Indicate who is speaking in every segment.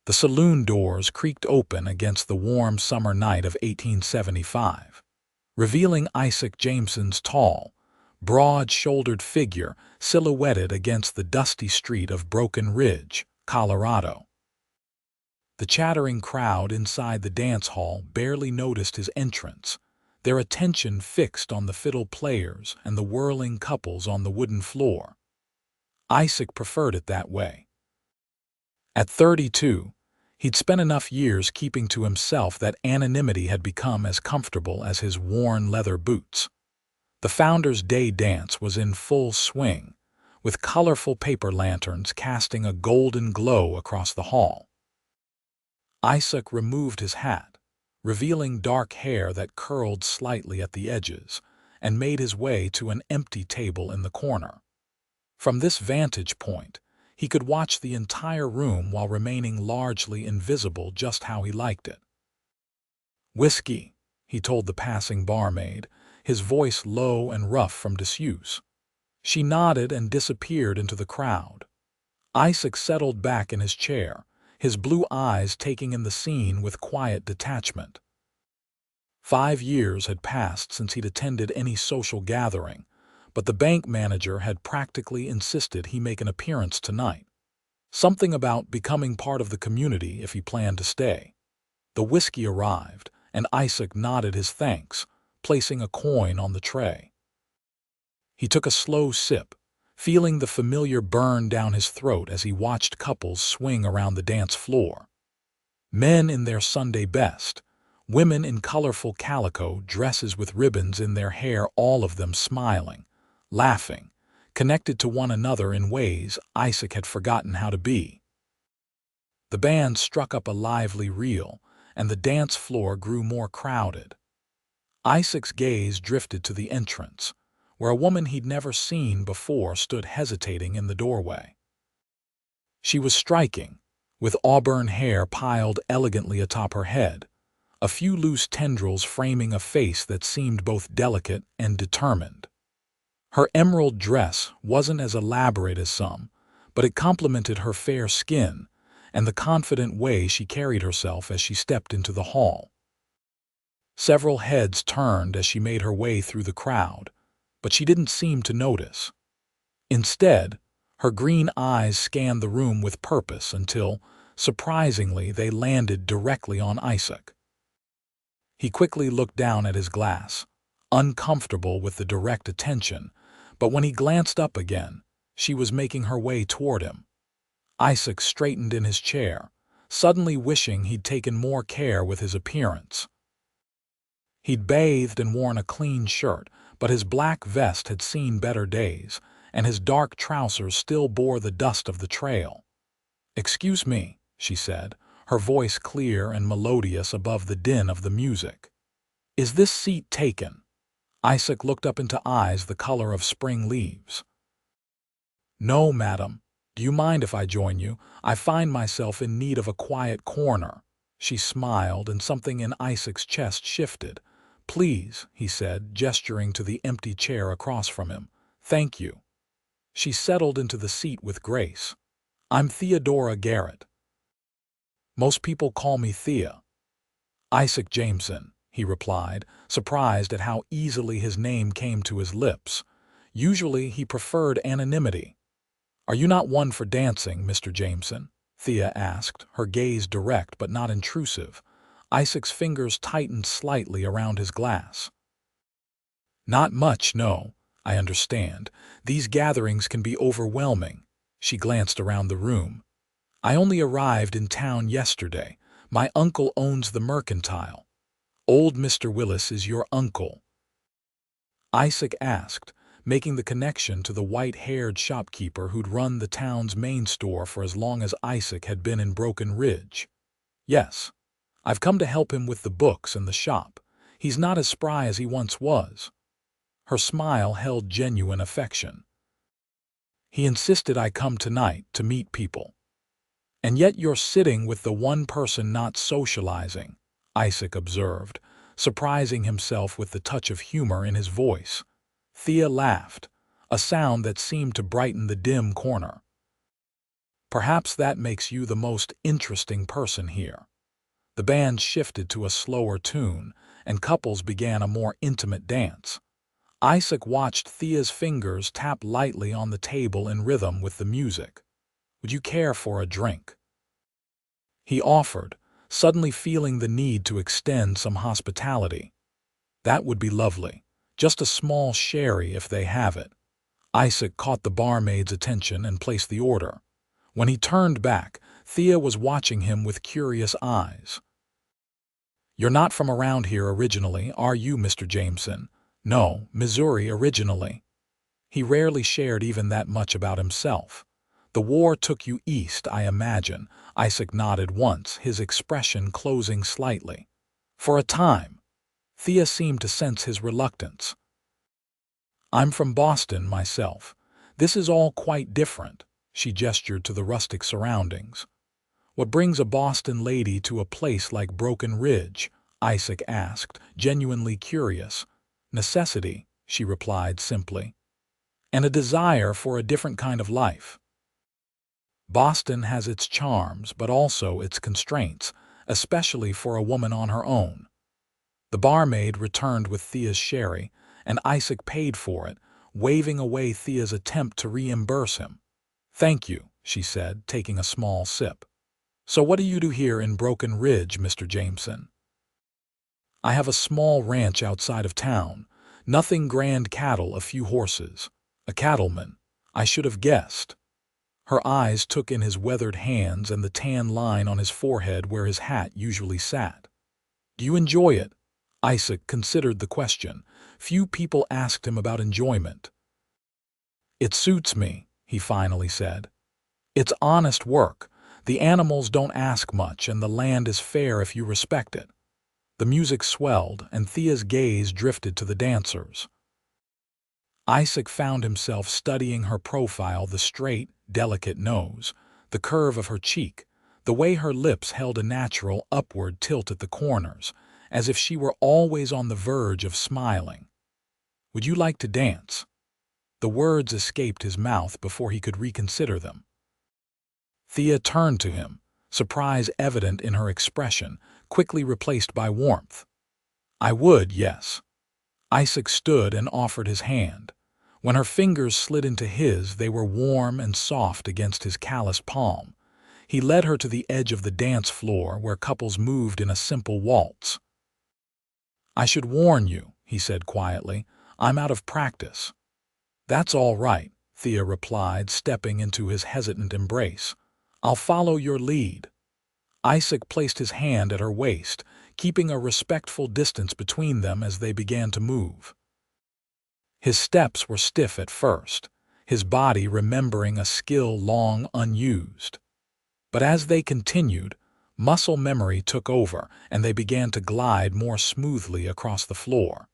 Speaker 1: The saloon doors creaked open against the warm summer night of 1875, revealing Isaac Jameson's tall, broad-shouldered figure silhouetted against the dusty street of Broken Ridge, Colorado. The chattering crowd inside the dance hall barely noticed his entrance, their attention fixed on the fiddle players and the whirling couples on the wooden floor. Isaac preferred it that way. At 32, he'd spent enough years keeping to himself that anonymity had become as comfortable as his worn leather boots. The Founders' Day dance was in full swing, with colorful paper lanterns casting a golden glow across the hall. Isaac removed his hat, revealing dark hair that curled slightly at the edges, and made his way to an empty table in the corner. From this vantage point, he could watch the entire room while remaining largely invisible, just how he liked it. "Whiskey," he told the passing barmaid, his voice low and rough from disuse. She nodded and disappeared into the crowd. Isaac settled back in his chair, his blue eyes taking in the scene with quiet detachment. 5 years had passed since he'd attended any social gathering, but the bank manager had practically insisted he make an appearance tonight. Something about becoming part of the community if he planned to stay. The whiskey arrived, and Isaac nodded his thanks, placing a coin on the tray. He took a slow sip, feeling the familiar burn down his throat as he watched couples swing around the dance floor. Men in their Sunday best, women in colorful calico dresses with ribbons in their hair, all of them smiling, laughing, connected to one another in ways Isaac had forgotten how to be. The band struck up a lively reel, and the dance floor grew more crowded. Isaac's gaze drifted to the entrance, where a woman he'd never seen before stood hesitating in the doorway. She was striking, with auburn hair piled elegantly atop her head, a few loose tendrils framing a face that seemed both delicate and determined. Her emerald dress wasn't as elaborate as some, but it complemented her fair skin and the confident way she carried herself as she stepped into the hall. Several heads turned as she made her way through the crowd, but she didn't seem to notice. Instead, her green eyes scanned the room with purpose until, surprisingly, they landed directly on Isaac. He quickly looked down at his glass, uncomfortable with the direct attention, but when he glanced up again, she was making her way toward him. Isaac straightened in his chair, suddenly wishing he'd taken more care with his appearance. He'd bathed and worn a clean shirt, but his black vest had seen better days, and his dark trousers still bore the dust of the trail. "Excuse me," she said, her voice clear and melodious above the din of the music. "Is this seat taken?" Isaac looked up into eyes the color of spring leaves. "No, madam. Do you mind if I join you? I find myself in need of a quiet corner." She smiled, and something in Isaac's chest shifted. "Please," he said, gesturing to the empty chair across from him. "Thank you." She settled into the seat with grace. "I'm Thea Garrett." "Most people call me Thea." "Isaac Jameson," he replied, surprised at how easily his name came to his lips. Usually he preferred anonymity. "Are you not one for dancing, Mr. Jameson?" Thea asked, her gaze direct but not intrusive. Isaac's fingers tightened slightly around his glass. "Not much, no. I understand. These gatherings can be overwhelming." She glanced around the room. "I only arrived in town yesterday. My uncle owns the mercantile." "Old Mr. Willis is your uncle?" Isaac asked, making the connection to the white-haired shopkeeper who'd run the town's main store for as long as Isaac had been in Broken Ridge. "Yes. I've come to help him with the books and the shop. He's not as spry as he once was." Her smile held genuine affection. "He insisted I come tonight to meet people." "And yet you're sitting with the one person not socializing," Isaac observed, surprising himself with the touch of humor in his voice. Thea laughed, a sound that seemed to brighten the dim corner. Perhaps that makes you the most interesting person here." The band shifted to a slower tune, and couples began a more intimate dance. Isaac watched Thea's fingers tap lightly on the table in rhythm with the music. "Would you care for a drink?" he offered, suddenly feeling the need to extend some hospitality. "That would be lovely. Just a small sherry if they have it." Isaac caught the barmaid's attention and placed the order. When he turned back, Thea was watching him with curious eyes. "You're not from around here originally, are you, Mr. Jameson?" "No, Missouri originally." He rarely shared even that much about himself. "The war took you east, I imagine." Isaac nodded once, his expression closing slightly. For a time, Thea seemed to sense his reluctance. "I'm from Boston myself. This is all quite different." She gestured to the rustic surroundings. "What brings a Boston lady to a place like Broken Ridge?" Isaac asked, genuinely curious. "Necessity," she replied simply, "and a desire for a different kind of life." Boston has its charms, but also its constraints, especially for a woman on her own. The barmaid returned with Thea's sherry, and Isaac paid for it, waving away Thea's attempt to reimburse him. "Thank you," she said, taking a small sip. "So what do you do here in Broken Ridge, Mr. Jameson?" "I have a small ranch outside of town. Nothing grand, cattle, a few horses." "A cattleman. I should have guessed." Her eyes took in his weathered hands and the tan line on his forehead where his hat usually sat. "Do you enjoy it?" Isaac considered the question. Few people asked him about enjoyment. "It suits me," he finally said. "It's honest work. The animals don't ask much, and the land is fair if you respect it." The music swelled, and Thea's gaze drifted to the dancers. Isaac found himself studying her profile, the straight, delicate nose, the curve of her cheek, the way her lips held a natural upward tilt at the corners, as if she were always on the verge of smiling. "Would you like to dance?" The words escaped his mouth before he could reconsider them. Thea turned to him, surprise evident in her expression, quickly replaced by warmth. "I would, yes." Isaac stood and offered his hand. When her fingers slid into his, they were warm and soft against his calloused palm. He led her to the edge of the dance floor where couples moved in a simple waltz. "I should warn you," he said quietly, "I'm out of practice." "That's all right," Thea replied, stepping into his hesitant embrace. "I'll follow your lead." Isaac placed his hand at her waist, keeping a respectful distance between them as they began to move. His steps were stiff at first, his body remembering a skill long unused. But as they continued, muscle memory took over, and they began to glide more smoothly across the floor.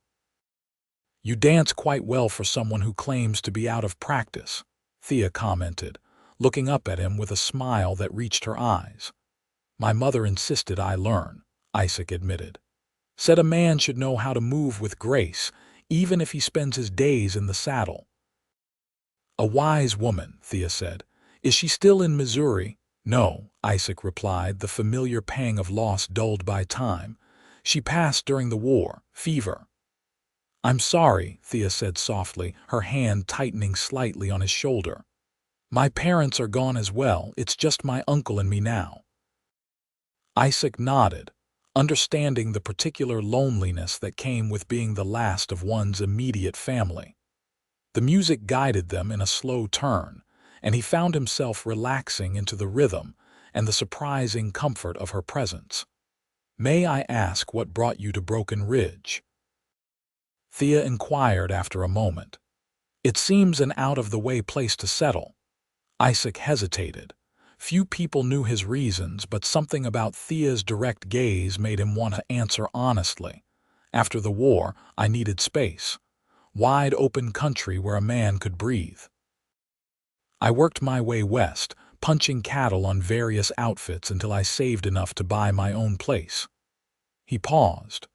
Speaker 1: "You dance quite well for someone who claims to be out of practice," Thea commented, looking up at him with a smile that reached her eyes. "My mother insisted I learn," Isaac admitted. "Said a man should know how to move with grace, even if he spends his days in the saddle." "A wise woman," Thea said. "Is she still in Missouri?" "No," Isaac replied, the familiar pang of loss dulled by time. "She passed during the war, fever." "I'm sorry," Thea said softly, her hand tightening slightly on his shoulder. "My parents are gone as well, it's just my uncle and me now." Isaac nodded, understanding the particular loneliness that came with being the last of one's immediate family. The music guided them in a slow turn, and he found himself relaxing into the rhythm and the surprising comfort of her presence. "May I ask what brought you to Broken Ridge?" Thea inquired after a moment. "It seems an out-of-the-way place to settle." Isaac hesitated. Few people knew his reasons, but something about Thea's direct gaze made him want to answer honestly. "After the war, I needed space. Wide open country where a man could breathe. I worked my way west, punching cattle on various outfits until I saved enough to buy my own place." He paused.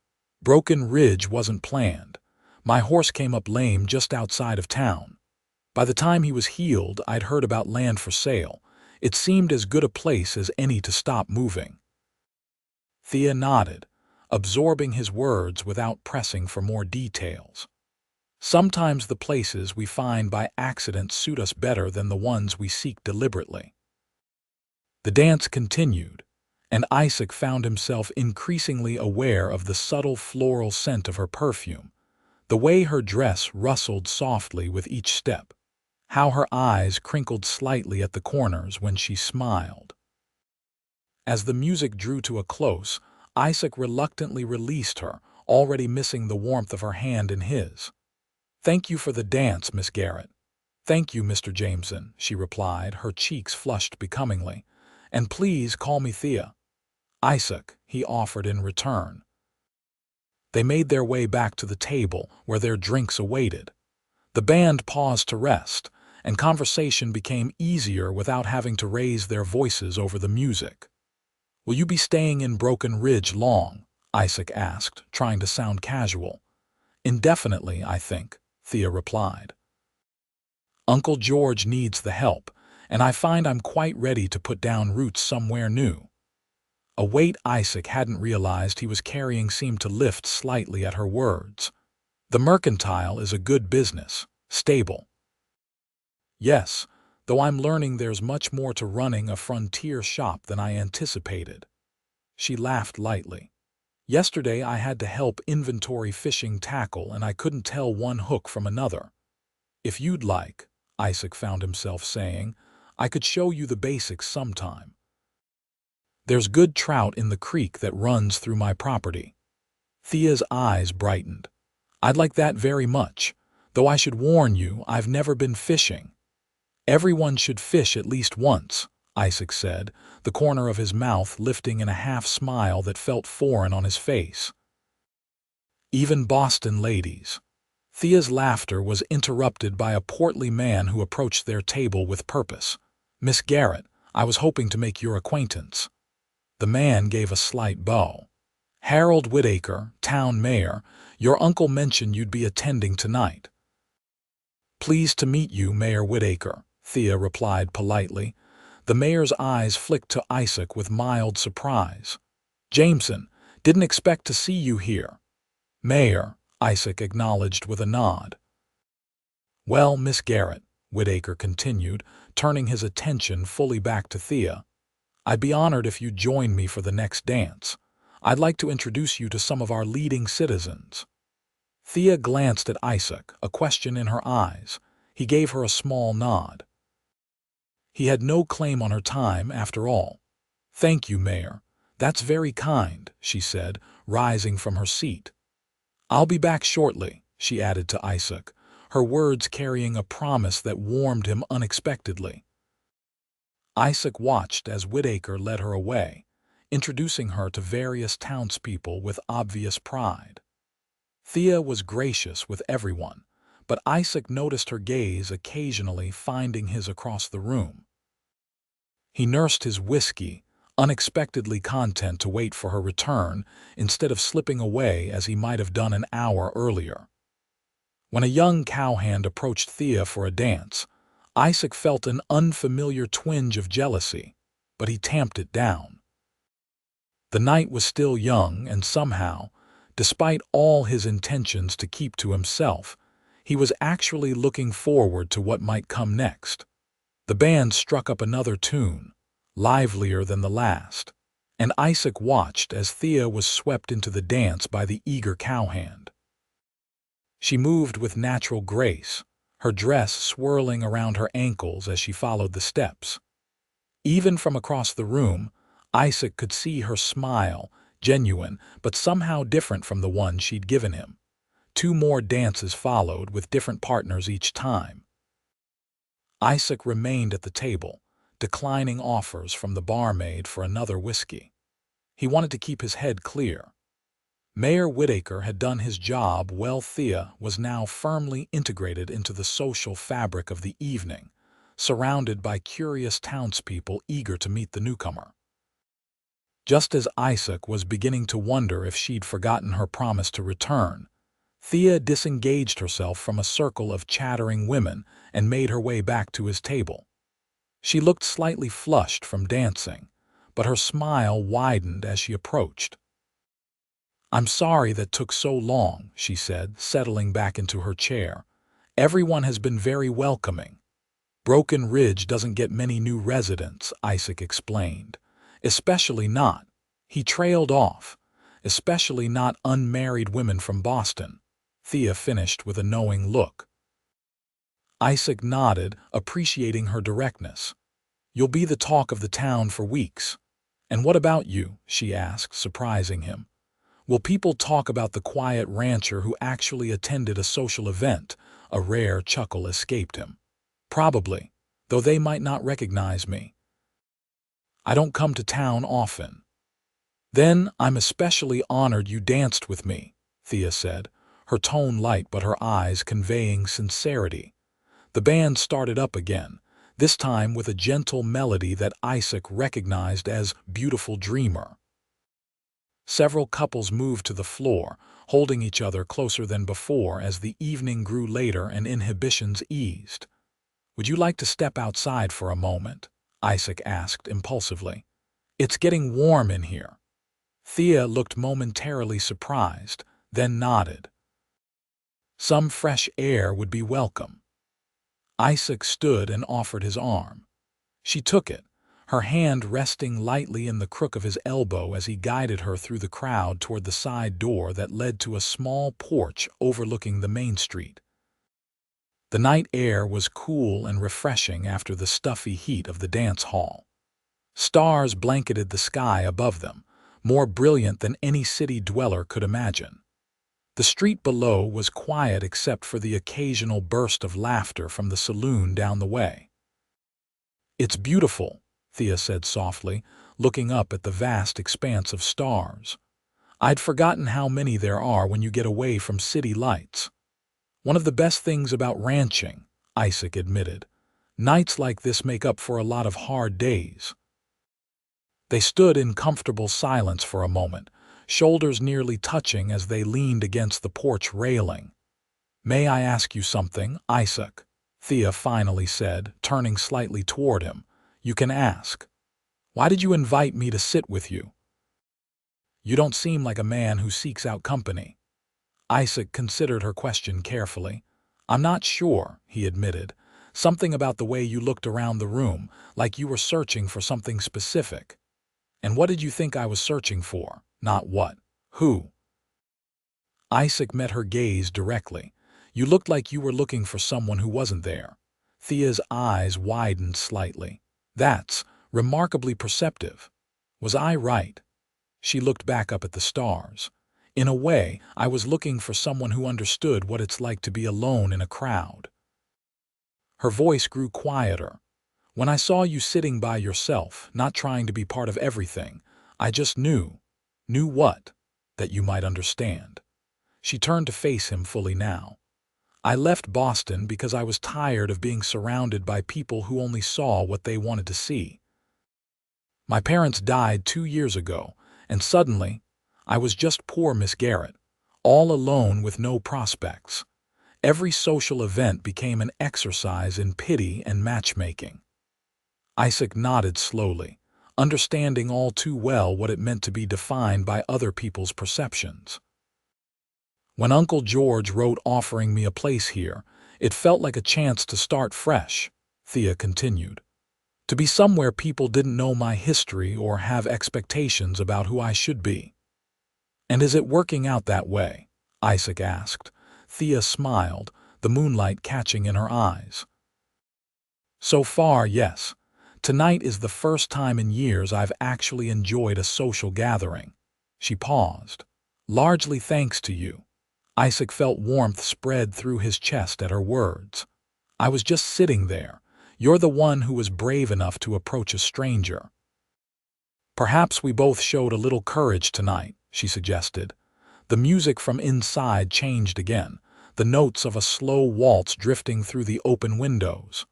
Speaker 1: "Broken Ridge wasn't planned. My horse came up lame just outside of town. By the time he was healed, I'd heard about land for sale. It seemed as good a place as any to stop moving. Thea nodded, absorbing his words without pressing for more details. Sometimes the places we find by accident suit us better than the ones we seek deliberately. The dance continued, and Isaac found himself increasingly aware of the subtle floral scent of her perfume, the way her dress rustled softly with each step, how her eyes crinkled slightly at the corners when she smiled. As the music drew to a close, Isaac reluctantly released her, already missing the warmth of her hand in his. "Thank you for the dance, Miss Garrett." "Thank you, Mr. Jameson," she replied, her cheeks flushed becomingly. "And please call me Thea." "Isaac," he offered in return. They made their way back to the table where their drinks awaited. The band paused to rest, and conversation became easier without having to raise their voices over the music. "Will you be staying in Broken Ridge long?" Isaac asked, trying to sound casual. "Indefinitely, I think," Thea replied. "Uncle George needs the help, and I find I'm quite ready to put down roots somewhere new." A weight Isaac hadn't realized he was carrying seemed to lift slightly at her words. "The mercantile is a good business, stable." "Yes, though I'm learning there's much more to running a frontier shop than I anticipated." She laughed lightly. "Yesterday I had to help inventory fishing tackle and I couldn't tell one hook from another. If you'd like," Isaac found himself saying, "I could show you the basics sometime. There's good trout in the creek that runs through my property." Thea's eyes brightened. "I'd like that very much, though I should warn you I've never been fishing." "Everyone should fish at least once," Isaac said, the corner of his mouth lifting in a half-smile that felt foreign on his face. "Even Boston ladies." Thea's laughter was interrupted by a portly man who approached their table with purpose. "Miss Garrett, I was hoping to make your acquaintance." The man gave a slight bow. "Harold Whitaker, town mayor. Your uncle mentioned you'd be attending tonight." "Pleased to meet you, Mayor Whitaker," Thea replied politely. The mayor's eyes flicked to Isaac with mild surprise. "Jameson, didn't expect to see you here." "Mayor," Isaac acknowledged with a nod. "Well, Miss Garrett," Whitaker continued, turning his attention fully back to Thea, "I'd be honored if you'd join me for the next dance. I'd like to introduce you to some of our leading citizens." Thea glanced at Isaac, a question in her eyes. He gave her a small nod. He had no claim on her time, after all. "Thank you, Mayor. That's very kind," she said, rising from her seat. "I'll be back shortly," she added to Isaac, her words carrying a promise that warmed him unexpectedly. Isaac watched as Whitaker led her away, introducing her to various townspeople with obvious pride. Thea was gracious with everyone, but Isaac noticed her gaze occasionally finding his across the room. He nursed his whiskey, unexpectedly content to wait for her return instead of slipping away as he might have done an hour earlier. When a young cowhand approached Thea for a dance, Isaac felt an unfamiliar twinge of jealousy, but he tamped it down. The night was still young, and somehow, despite all his intentions to keep to himself, he was actually looking forward to what might come next. The band struck up another tune, livelier than the last, and Isaac watched as Thea was swept into the dance by the eager cowhand. She moved with natural grace, her dress swirling around her ankles as she followed the steps. Even from across the room, Isaac could see her smile, genuine but somehow different from the one she'd given him. 2 more dances followed with different partners each time. Isaac remained at the table, declining offers from the barmaid for another whiskey. He wanted to keep his head clear. Mayor Whitaker had done his job well. Thea was now firmly integrated into the social fabric of the evening, surrounded by curious townspeople eager to meet the newcomer. Just as Isaac was beginning to wonder if she'd forgotten her promise to return, Thea disengaged herself from a circle of chattering women and made her way back to his table. She looked slightly flushed from dancing, but her smile widened as she approached. "I'm sorry that took so long," she said, settling back into her chair. "Everyone has been very welcoming." "Broken Ridge doesn't get many new residents," Isaac explained. "Especially not," he trailed off, "especially not unmarried women from Boston." Thea finished with a knowing look. Isaac nodded, appreciating her directness. "You'll be the talk of the town for weeks." "And what about you?" she asked, surprising him. "Will people talk about the quiet rancher who actually attended a social event?" A rare chuckle escaped him. "Probably, though they might not recognize me. I don't come to town often." "Then I'm especially honored you danced with me," Thea said, her tone light but her eyes conveying sincerity. The band started up again, this time with a gentle melody that Isaac recognized as "Beautiful Dreamer." Several couples moved to the floor, holding each other closer than before as the evening grew later and inhibitions eased. "Would you like to step outside for a moment?" Isaac asked impulsively. "It's getting warm in here." Thea looked momentarily surprised, then nodded. Some fresh air would be welcome. Isaac stood and offered his arm. She took it, her hand resting lightly in the crook of his elbow as he guided her through the crowd toward the side door that led to a small porch overlooking the main street. The night air was cool and refreshing after the stuffy heat of the dance hall. Stars blanketed the sky above them, more brilliant than any city dweller could imagine. The street below was quiet except for the occasional burst of laughter from the saloon down the way. "It's beautiful," Thea said softly, looking up at the vast expanse of stars. "I'd forgotten how many there are when you get away from city lights." "One of the best things about ranching," Isaac admitted. "Nights like this make up for a lot of hard days." They stood in comfortable silence for a moment, shoulders nearly touching as they leaned against the porch railing. "May I ask you something, Isaac?" Thea finally said, turning slightly toward him. "You can ask. Why did you invite me to sit with you? You don't seem like a man who seeks out company." Isaac considered her question carefully. "I'm not sure," he admitted. "Something about the way you looked around the room, like you were searching for something specific." "And what did you think I was searching for? Not what? Who?" Isaac met her gaze directly. "You looked like you were looking for someone who wasn't there." Thea's eyes widened slightly. "That's remarkably perceptive. Was I right?" She looked back up at the stars. "In a way, I was looking for someone who understood what it's like to be alone in a crowd." Her voice grew quieter. "When I saw you sitting by yourself, not trying to be part of everything, I just knew." "Knew what?" "That you might understand." She turned to face him fully now. "I left Boston because I was tired of being surrounded by people who only saw what they wanted to see. My parents died 2 years ago, and suddenly, I was just poor Miss Garrett, all alone with no prospects. Every social event became an exercise in pity and matchmaking." Isaac nodded slowly, understanding all too well what it meant to be defined by other people's perceptions. "When Uncle George wrote offering me a place here, it felt like a chance to start fresh," Thea continued. "To be somewhere people didn't know my history or have expectations about who I should be." "And is it working out that way?" Isaac asked. Thea smiled, the moonlight catching in her eyes. "So far, yes. Tonight is the first time in years I've actually enjoyed a social gathering." She paused. "Largely thanks to you." Isaac felt warmth spread through his chest at her words. "I was just sitting there. You're the one who was brave enough to approach a stranger." "Perhaps we both showed a little courage tonight," she suggested. The music from inside changed again, the notes of a slow waltz drifting through the open windows.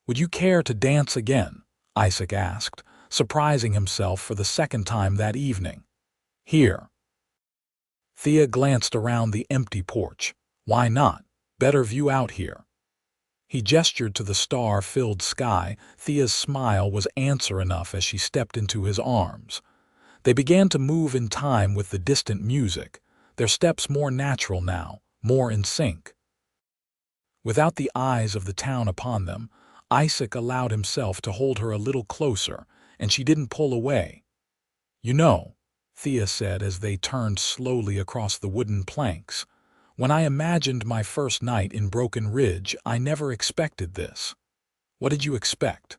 Speaker 1: "Would you care to dance again?" Isaac asked, surprising himself for the second time that evening. "Here." Thea glanced around the empty porch. "Why not? Better view out here." He gestured to the star-filled sky. Thea's smile was answer enough as she stepped into his arms. They began to move in time with the distant music, their steps more natural now, more in sync. Without the eyes of the town upon them, Isaac allowed himself to hold her a little closer, and she didn't pull away. "You know," Thea said as they turned slowly across the wooden planks, "when I imagined my first night in Broken Ridge, I never expected this." "What did you expect?"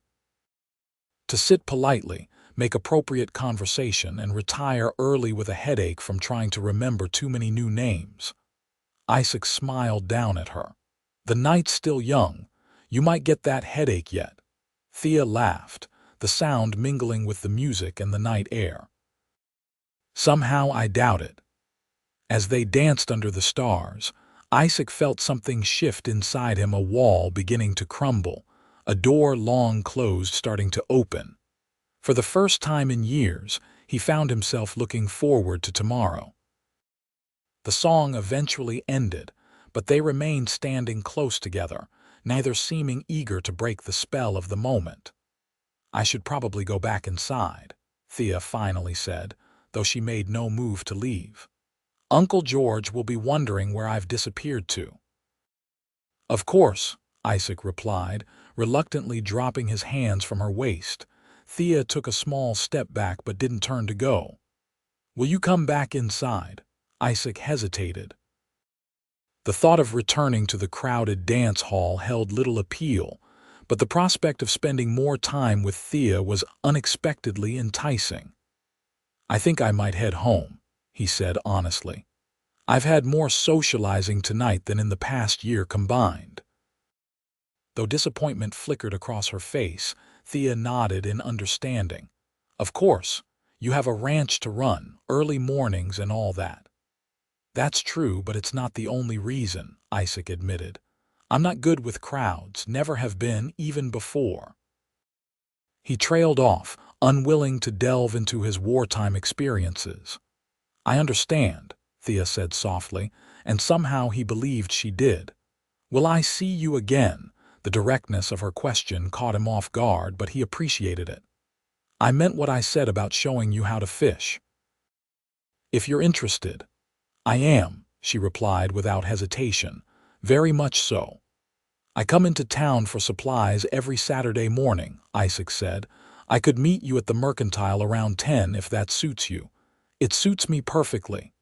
Speaker 1: "To sit politely, make appropriate conversation, and retire early with a headache from trying to remember too many new names." Isaac smiled down at her. "The night's still young. You might get that headache yet." Thea laughed, the sound mingling with the music and the night air. "Somehow I doubt it." As they danced under the stars, Isaac felt something shift inside him, a wall beginning to crumble, a door long closed starting to open. For the first time in years, he found himself looking forward to tomorrow. The song eventually ended, but they remained standing close together, neither seeming eager to break the spell of the moment. "I should probably go back inside," Thea finally said, though she made no move to leave. "Uncle George will be wondering where I've disappeared to." "Of course," Isaac replied, reluctantly dropping his hands from her waist. Thea took a small step back but didn't turn to go. "Will you come back inside?" Isaac hesitated. The thought of returning to the crowded dance hall held little appeal, but the prospect of spending more time with Thea was unexpectedly enticing. "I think I might head home," he said honestly. "I've had more socializing tonight than in the past year combined." Though disappointment flickered across her face, Thea nodded in understanding. "Of course, you have a ranch to run, early mornings and all that." "That's true, but it's not the only reason," Isaac admitted. "I'm not good with crowds, never have been, even before." He trailed off, unwilling to delve into his wartime experiences. "I understand," Thea said softly, and somehow he believed she did. "Will I see you again?" The directness of her question caught him off guard, but he appreciated it. "I meant what I said about showing you how to fish." "If you're interested." "I am," she replied without hesitation. "Very much so." "I come into town for supplies every Saturday morning," Isaac said. "I could meet you at the Mercantile around 10 if that suits you." "It suits me perfectly."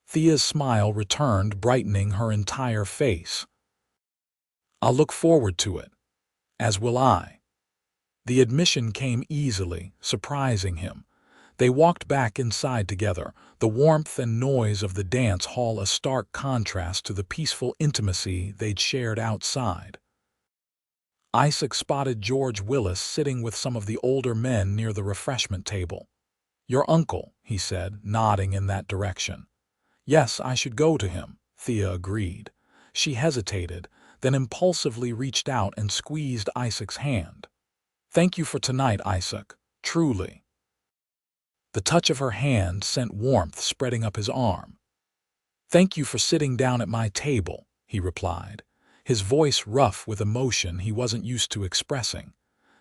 Speaker 1: Thea's smile returned, brightening her entire face. "I'll look forward to it." "As will I." The admission came easily, surprising him. They walked back inside together, the warmth and noise of the dance hall a stark contrast to the peaceful intimacy they'd shared outside. Isaac spotted George Willis sitting with some of the older men near the refreshment table. "Your uncle," he said, nodding in that direction. "Yes, I should go to him," Thea agreed. She hesitated, then impulsively reached out and squeezed Isaac's hand. "Thank you for tonight, Isaac, truly." The touch of her hand sent warmth spreading up his arm. "Thank you for sitting down at my table," he replied, his voice rough with emotion he wasn't used to expressing.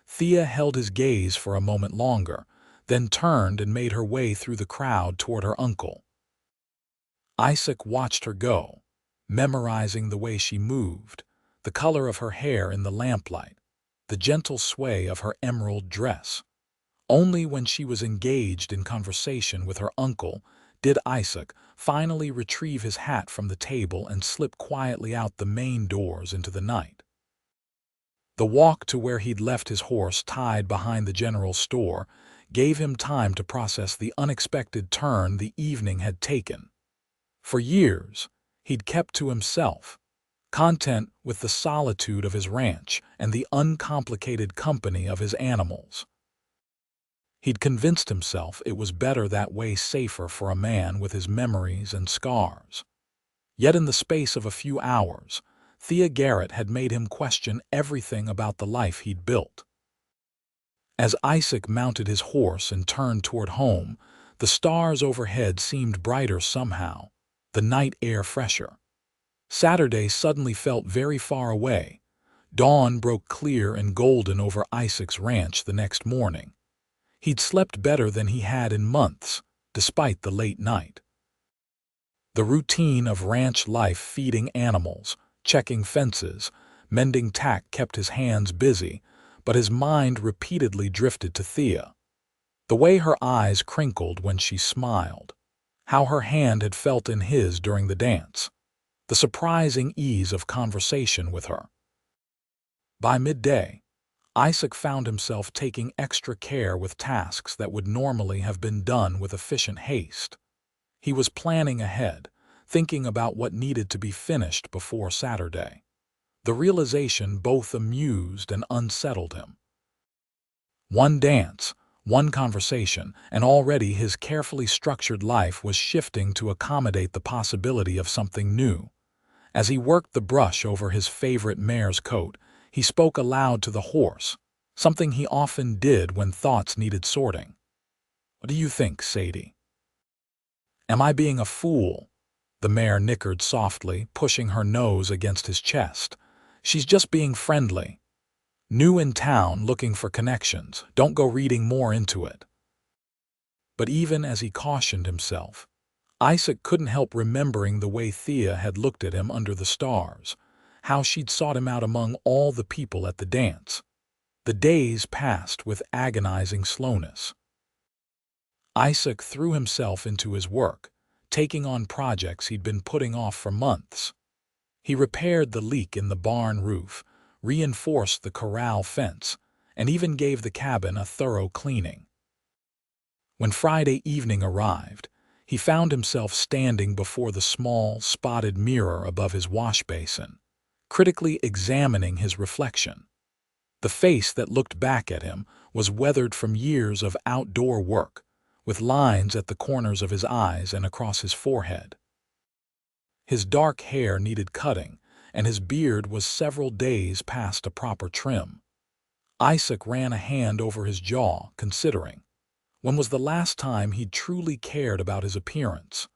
Speaker 1: Thea held his gaze for a moment longer, then turned and made her way through the crowd toward her uncle. Isaac watched her go, memorizing the way she moved, the color of her hair in the lamplight, the gentle sway of her emerald dress. Only when she was engaged in conversation with her uncle did Isaac finally retrieve his hat from the table and slip quietly out the main doors into the night. The walk to where he'd left his horse tied behind the general store gave him time to process the unexpected turn the evening had taken. For years, he'd kept to himself, content with the solitude of his ranch and the uncomplicated company of his animals. He'd convinced himself it was better that way, safer for a man with his memories and scars. Yet in the space of a few hours, Thea Garrett had made him question everything about the life he'd built. As Isaac mounted his horse and turned toward home, the stars overhead seemed brighter somehow, the night air fresher. Saturday suddenly felt very far away, Dawn broke clear and golden over Isaac's ranch the next morning. He'd slept better than he had in months, despite the late night. The routine of ranch life, feeding animals, checking fences, mending tack, kept his hands busy, but his mind repeatedly drifted to Thea. The way her eyes crinkled when she smiled, how her hand had felt in his during the dance, the surprising ease of conversation with her. By midday, Isaac found himself taking extra care with tasks that would normally have been done with efficient haste. He was planning ahead, thinking about what needed to be finished before Saturday. The realization both amused and unsettled him. One dance, one conversation, and already his carefully structured life was shifting to accommodate the possibility of something new. As he worked the brush over his favorite mare's coat, he spoke aloud to the horse, something he often did when thoughts needed sorting. "What do you think, Sadie?" "Am I being a fool?" The mare nickered softly, pushing her nose against his chest. "She's just being friendly. New in town, looking for connections. Don't go reading more into it." But even as he cautioned himself, Isaac couldn't help remembering the way Thea had looked at him under the stars, how she'd sought him out among all the people at the dance. The days passed with agonizing slowness. Isaac threw himself into his work, taking on projects he'd been putting off for months. He repaired the leak in the barn roof, reinforced the corral fence, and even gave the cabin a thorough cleaning. When Friday evening arrived, he found himself standing before the small, spotted mirror above his wash basin, critically examining his reflection. The face that looked back at him was weathered from years of outdoor work, with lines at the corners of his eyes and across his forehead. His dark hair needed cutting, and his beard was several days past a proper trim. Isaac ran a hand over his jaw, considering. When was the last time he'd truly cared about his appearance?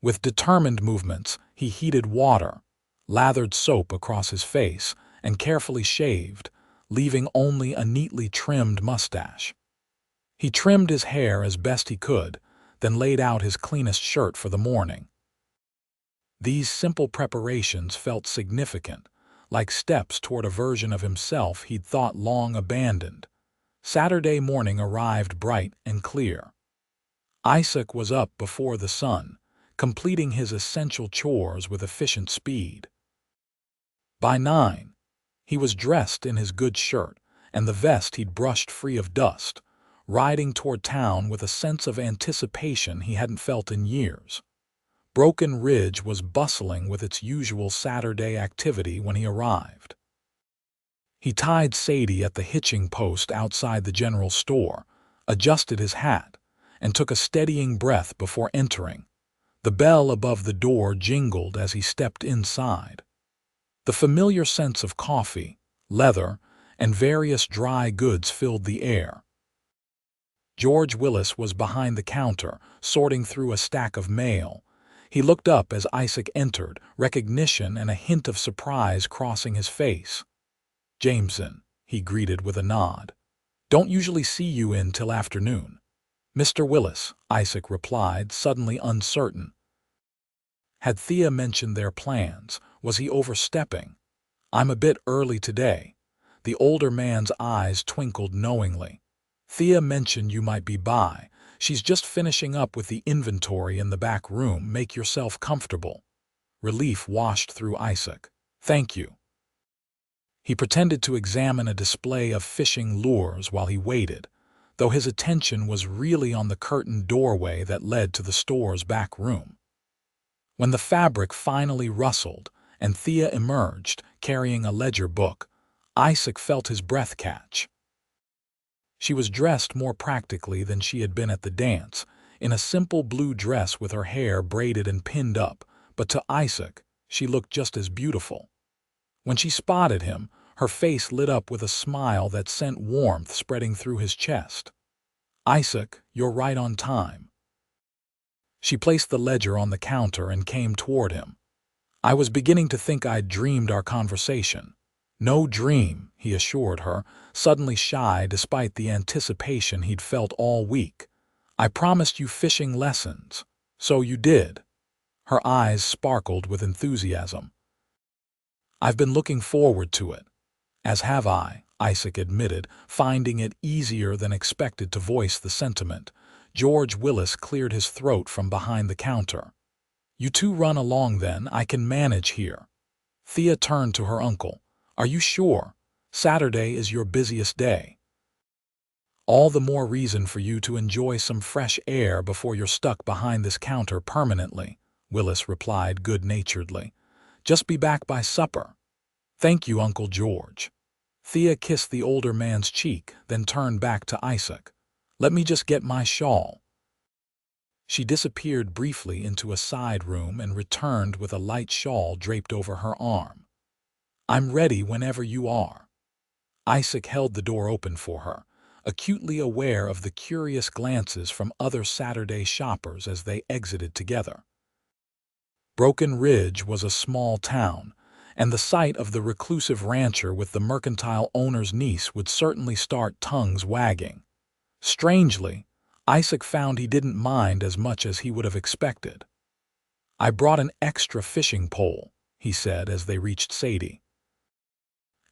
Speaker 1: With determined movements, he heated water, lathered soap across his face, and carefully shaved, leaving only a neatly trimmed mustache. He trimmed his hair as best he could, then laid out his cleanest shirt for the morning. These simple preparations felt significant, like steps toward a version of himself he'd thought long abandoned. Saturday morning arrived bright and clear. Isaac was up before the sun, completing his essential chores with efficient speed. By 9, he was dressed in his good shirt and the vest he'd brushed free of dust, riding toward town with a sense of anticipation he hadn't felt in years. Broken Ridge was bustling with its usual Saturday activity when he arrived. He tied Sadie at the hitching post outside the general store, adjusted his hat, and took a steadying breath before entering. The bell above the door jingled as he stepped inside. The familiar sense of coffee, leather, and various dry goods filled the air. George Willis was behind the counter, sorting through a stack of mail. He looked up as Isaac entered, recognition and a hint of surprise crossing his face. "Jameson," he greeted with a nod. "Don't usually see you in till afternoon." "Mr. Willis," Isaac replied, suddenly uncertain. Had Thea mentioned their plans? Was he overstepping? "I'm a bit early today." The older man's eyes twinkled knowingly. "Thea mentioned you might be by. She's just finishing up with the inventory in the back room. Make yourself comfortable." Relief washed through Isaac. "Thank you." He pretended to examine a display of fishing lures while he waited, though his attention was really on the curtained doorway that led to the store's back room. When the fabric finally rustled and Thea emerged, carrying a ledger book, Isaac felt his breath catch. She was dressed more practically than she had been at the dance, in a simple blue dress with her hair braided and pinned up, but to Isaac, she looked just as beautiful. When she spotted him, her face lit up with a smile that sent warmth spreading through his chest. "Isaac, you're right on time." She placed the ledger on the counter and came toward him. "I was beginning to think I'd dreamed our conversation." No dream, he assured her, suddenly shy despite the anticipation he'd felt all week. I promised you fishing lessons. So you did. Her eyes sparkled with enthusiasm. I've been looking forward to it. As have I, Isaac admitted, finding it easier than expected to voice the sentiment. George Willis cleared his throat from behind the counter. You two run along then, I can manage here. Thea turned to her uncle. Are you sure? Saturday is your busiest day. All the more reason for you to enjoy some fresh air before you're stuck behind this counter permanently, Willis replied good-naturedly. Just be back by supper. Thank you, Uncle George. Thea kissed the older man's cheek, then turned back to Isaac. Let me just get my shawl. She disappeared briefly into a side room and returned with a light shawl draped over her arm. I'm ready whenever you are. Isaac held the door open for her, acutely aware of the curious glances from other Saturday shoppers as they exited together. Broken Ridge was a small town, and the sight of the reclusive rancher with the mercantile owner's niece would certainly start tongues wagging. Strangely, Isaac found he didn't mind as much as he would have expected. I brought an extra fishing pole, he said as they reached Sadie.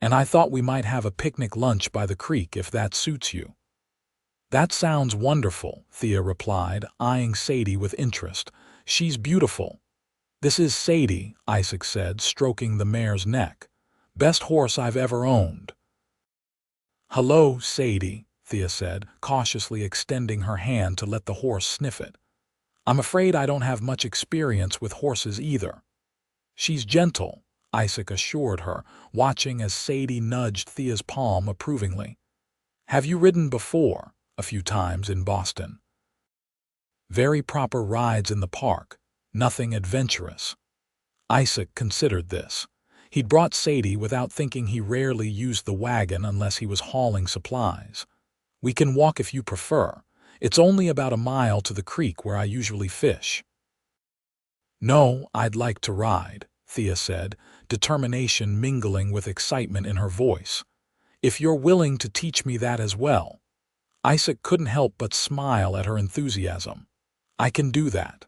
Speaker 1: And I thought we might have a picnic lunch by the creek if that suits you. That sounds wonderful, Thea replied, eyeing Sadie with interest. She's beautiful. This is Sadie, Isaac said, stroking the mare's neck. Best horse I've ever owned. Hello, Sadie, Thea said, cautiously extending her hand to let the horse sniff it. I'm afraid I don't have much experience with horses either. She's gentle, Isaac assured her, watching as Sadie nudged Thea's palm approvingly. Have you ridden before? A few times in Boston. Very proper rides in the park, nothing adventurous. Isaac considered this. He'd brought Sadie without thinking he rarely used the wagon unless he was hauling supplies. We can walk if you prefer. It's only about a mile to the creek where I usually fish. No, I'd like to ride, Thea said, determination mingling with excitement in her voice. If you're willing to teach me that as well. Isaac couldn't help but smile at her enthusiasm. I can do that.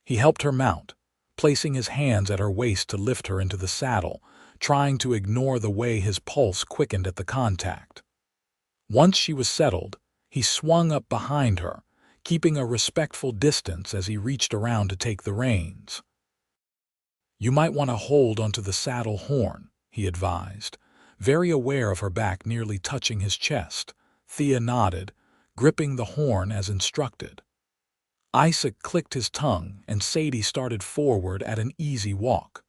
Speaker 1: He helped her mount, placing his hands at her waist to lift her into the saddle, trying to ignore the way his pulse quickened at the contact. Once she was settled, he swung up behind her, keeping a respectful distance as he reached around to take the reins. You might want to hold onto the saddle horn, he advised, very aware of her back nearly touching his chest. Thea nodded, gripping the horn as instructed. Isaac clicked his tongue, and Sadie started forward at an easy walk.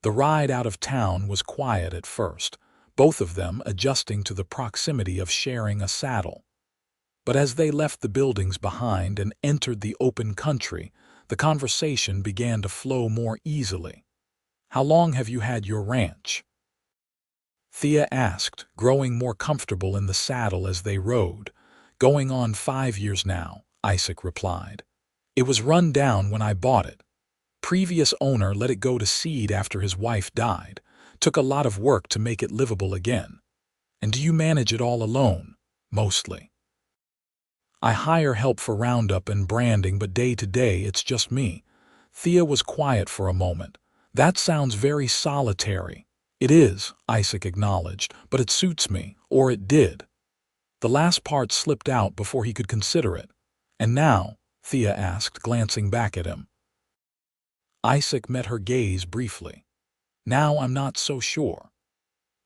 Speaker 1: The ride out of town was quiet at first, both of them adjusting to the proximity of sharing a saddle. But as they left the buildings behind and entered the open country, the conversation began to flow more easily. How long have you had your ranch? Thea asked, growing more comfortable in the saddle as they rode. Going on 5 years now, Isaac replied. It was run down when I bought it. Previous owner let it go to seed after his wife died. Took a lot of work to make it livable again. And do you manage it all alone? Mostly. I hire help for roundup and branding, but day to day it's just me. Thea was quiet for a moment. That sounds very solitary. It is, Isaac acknowledged, but it suits me, or it did. The last part slipped out before he could consider it. And now? Thea asked, glancing back at him. Isaac met her gaze briefly. Now I'm not so sure.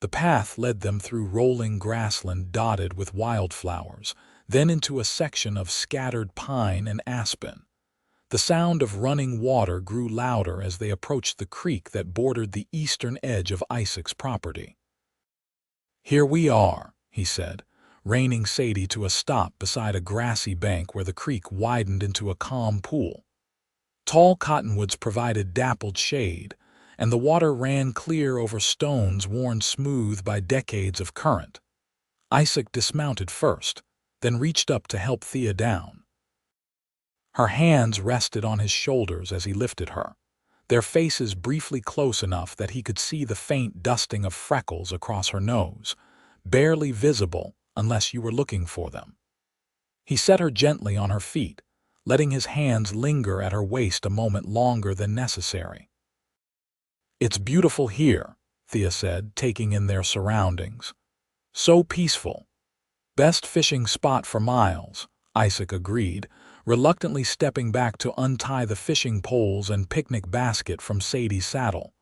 Speaker 1: The path led them through rolling grassland dotted with wildflowers, then into a section of scattered pine and aspen. The sound of running water grew louder as they approached the creek that bordered the eastern edge of Isaac's property. Here we are, he said, reining Sadie to a stop beside a grassy bank where the creek widened into a calm pool. Tall cottonwoods provided dappled shade, and the water ran clear over stones worn smooth by decades of current. Isaac dismounted first, then reached up to help Thea down. Her hands rested on his shoulders as he lifted her. their faces briefly close enough that he could see the faint dusting of freckles across her nose, barely visible unless you were looking for them. He set her gently on her feet, letting his hands linger at her waist a moment longer than necessary. "It's beautiful here," Thea said, taking in their surroundings. "So peaceful. Best fishing spot for miles," Isaac agreed, reluctantly stepping back to untie the fishing poles and picnic basket from Sadie's saddle.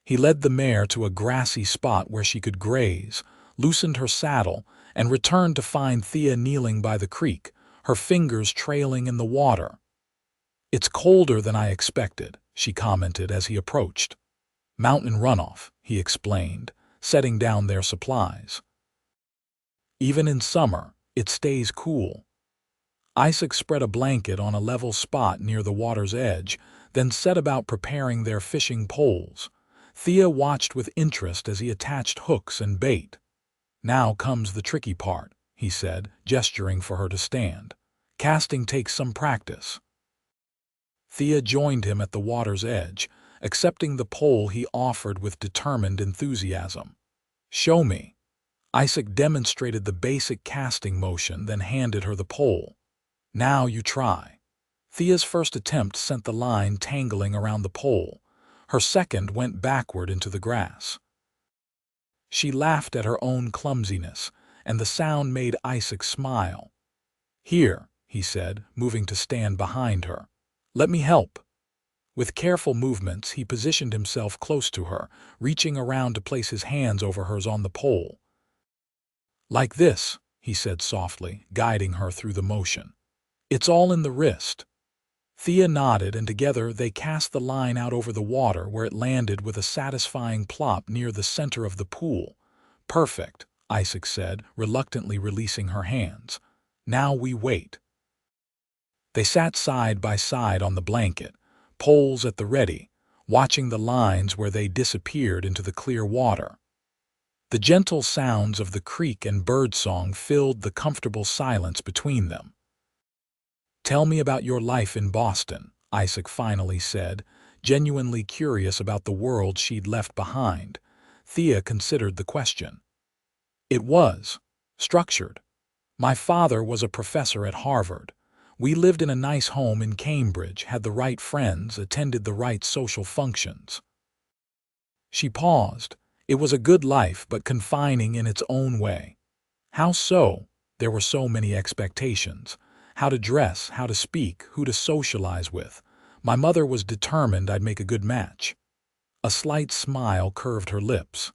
Speaker 1: He led the mare to a grassy spot where she could graze, loosened her saddle, and returned to find Thea kneeling by the creek, her fingers trailing in the water. "It's colder than I expected," she commented as he approached. "Mountain runoff," he explained, setting down their supplies. "Even in summer, it stays cool." Isaac spread a blanket on a level spot near the water's edge, then set about preparing their fishing poles. Thea watched with interest as he attached hooks and bait. "Now comes the tricky part," he said, gesturing for her to stand. "Casting takes some practice." Thea joined him at the water's edge, accepting the pole he offered with determined enthusiasm. "Show me." Isaac demonstrated the basic casting motion, then handed her the pole. "Now you try." Thea's first attempt sent the line tangling around the pole. Her second went backward into the grass. She laughed at her own clumsiness, and the sound made Isaac smile. "Here," he said, moving to stand behind her. "Let me help." With careful movements, he positioned himself close to her, reaching around to place his hands over hers on the pole. "Like this," he said softly, guiding her through the motion. "It's all in the wrist." Thea nodded, and together they cast the line out over the water where it landed with a satisfying plop near the center of the pool. "Perfect," Isaac said, reluctantly releasing her hands. "Now we wait." They sat side by side on the blanket, poles at the ready, watching the lines where they disappeared into the clear water. The gentle sounds of the creek and birdsong filled the comfortable silence between them. "Tell me about your life in Boston," Isaac finally said, genuinely curious about the world she'd left behind. Thea considered the question. "It was structured. My father was a professor at Harvard. We lived in a nice home in Cambridge, had the right friends, attended the right social functions." She paused. "It was a good life, but confining in its own way." "How so?" There were so many expectations. How to dress, how to speak, who to socialize with. My mother was determined I'd make a good match. A slight smile curved her lips.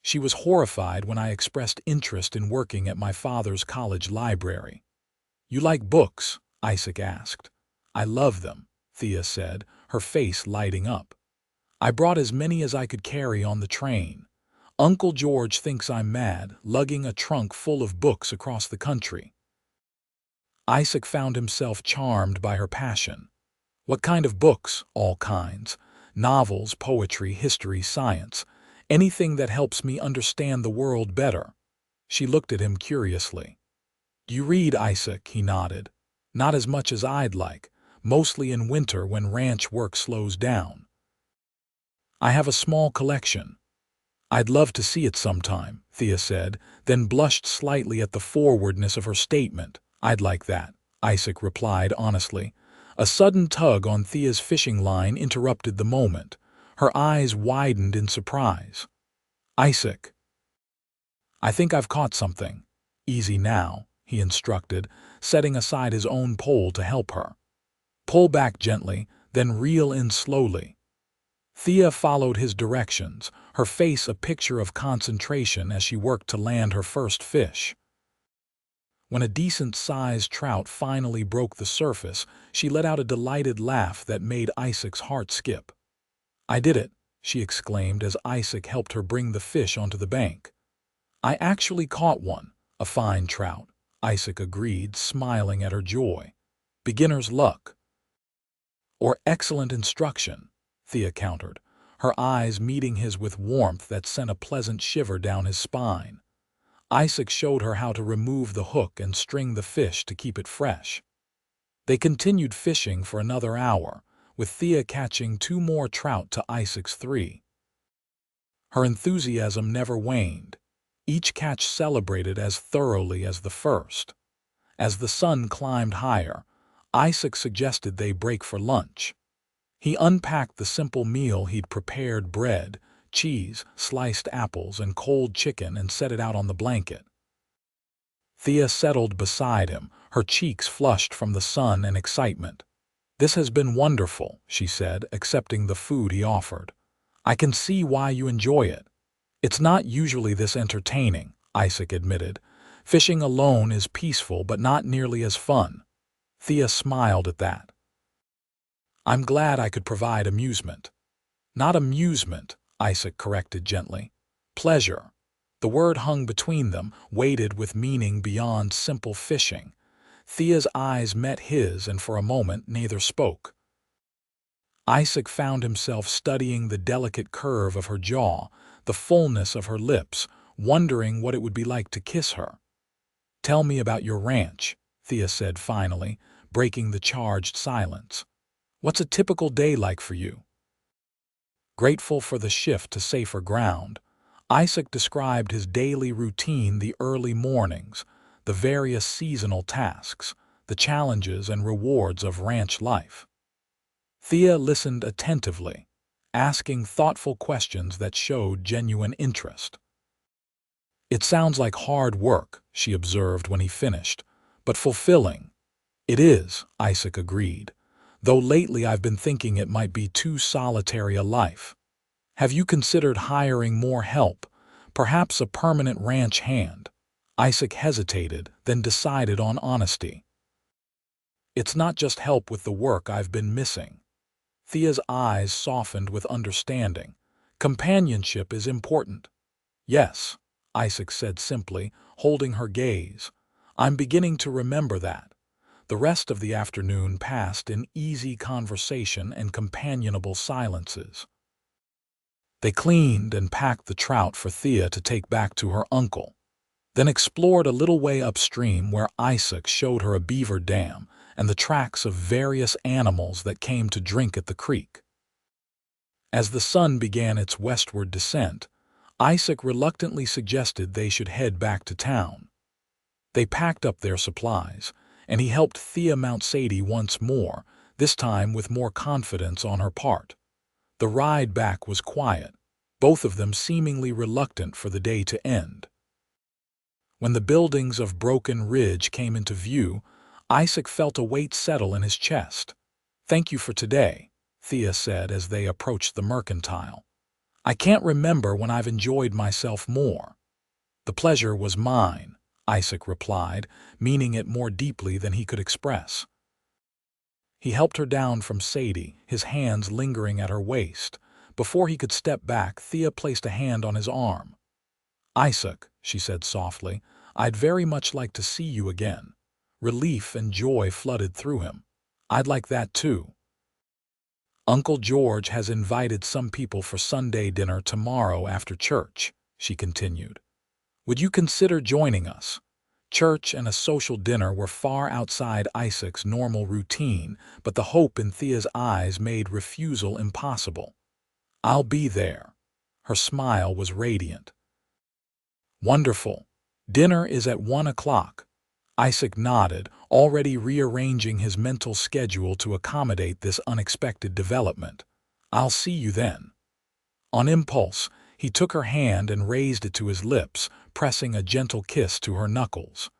Speaker 1: "She was horrified when I expressed interest in working at my father's college library." "You like books?" Isaac asked. "I love them," Thea said, her face lighting up. "I brought as many as I could carry on the train. Uncle George thinks I'm mad, lugging a trunk full of books across the country." Isaac found himself charmed by her passion. "What kind of books?" "All kinds. Novels, poetry, history, science. Anything that helps me understand the world better." She looked at him curiously. "Do you read, Isaac?" He nodded. "Not as much as I'd like, mostly in winter when ranch work slows down." "I have a small collection." "I'd love to see it sometime," Thea said, then blushed slightly at the forwardness of her statement. "I'd like that," Isaac replied honestly. A sudden tug on Thea's fishing line interrupted the moment. Her eyes widened in surprise. "Isaac." "I think I've caught something." "Easy now," he instructed, setting aside his own pole to help her. "Pull back gently, then reel in slowly." Thea followed his directions, her face a picture of concentration as she worked to land her first fish. When a decent-sized trout finally broke the surface, she let out a delighted laugh that made Isaac's heart skip. "I did it," she exclaimed as Isaac helped her bring the fish onto the bank. "I actually caught one, a fine trout," Isaac agreed, smiling at her joy. "Beginner's luck." "Or excellent instruction," Thea countered, her eyes meeting his with warmth that sent a pleasant shiver down his spine. Isaac showed her how to remove the hook and string the fish to keep it fresh. They continued fishing for another hour, with Thea catching 2 more trout to Isaac's 3. Her enthusiasm never waned, each catch celebrated as thoroughly as the first. As the sun climbed higher, Isaac suggested they break for lunch. He unpacked the simple meal he'd prepared: bread, cheese, sliced apples, and cold chicken, and set it out on the blanket. Thea settled beside him, her cheeks flushed from the sun and excitement. "This has been wonderful," she said, accepting the food he offered. "I can see why you enjoy it." "It's not usually this entertaining," Isaac admitted. "Fishing alone is peaceful but not nearly as fun." Thea smiled at that. "I'm glad I could provide amusement." "Not amusement," Isaac corrected gently. "Pleasure." The word hung between them, weighted with meaning beyond simple fishing. Thea's eyes met his, and for a moment neither spoke. Isaac found himself studying the delicate curve of her jaw, the fullness of her lips, wondering what it would be like to kiss her. "Tell me about your ranch," Thea said finally, breaking the charged silence. "What's a typical day like for you?" Grateful for the shift to safer ground, Isaac described his daily routine: the early mornings, the various seasonal tasks, the challenges and rewards of ranch life. Thea listened attentively, asking thoughtful questions that showed genuine interest. "It sounds like hard work," she observed when he finished, "but fulfilling." "It is," Isaac agreed, "though lately I've been thinking it might be too solitary a life. Have you considered hiring more help, perhaps a permanent ranch hand?" Isaac hesitated, then decided on honesty. "It's not just help with the work I've been missing." Thea's eyes softened with understanding. "Companionship is important." "Yes," Isaac said simply, holding her gaze. "I'm beginning to remember that." The rest of the afternoon passed in easy conversation and companionable silences. They cleaned and packed the trout for Thea to take back to her uncle, then explored a little way upstream where Isaac showed her a beaver dam and the tracks of various animals that came to drink at the creek. As the sun began its westward descent, Isaac reluctantly suggested they should head back to town. They packed up their supplies, and he helped Thea mount Sadie once more, this time with more confidence on her part. The ride back was quiet, both of them seemingly reluctant for the day to end. When the buildings of Broken Ridge came into view, Isaac felt a weight settle in his chest. "Thank you for today," Thea said as they approached the mercantile. "I can't remember when I've enjoyed myself more." "The pleasure was mine," Isaac replied, meaning it more deeply than he could express. He helped her down from Sadie, his hands lingering at her waist. Before he could step back, Thea placed a hand on his arm. "Isaac," she said softly, "I'd very much like to see you again." Relief and joy flooded through him. "I'd like that too." "Uncle George has invited some people for Sunday dinner tomorrow after church," she continued. "Would you consider joining us?" Church and a social dinner were far outside Isaac's normal routine, but the hope in Thea's eyes made refusal impossible. "I'll be there." Her smile was radiant. "Wonderful. Dinner is at 1 o'clock. Isaac nodded, already rearranging his mental schedule to accommodate this unexpected development. "I'll see you then." On impulse, he took her hand and raised it to his lips, pressing a gentle kiss to her knuckles.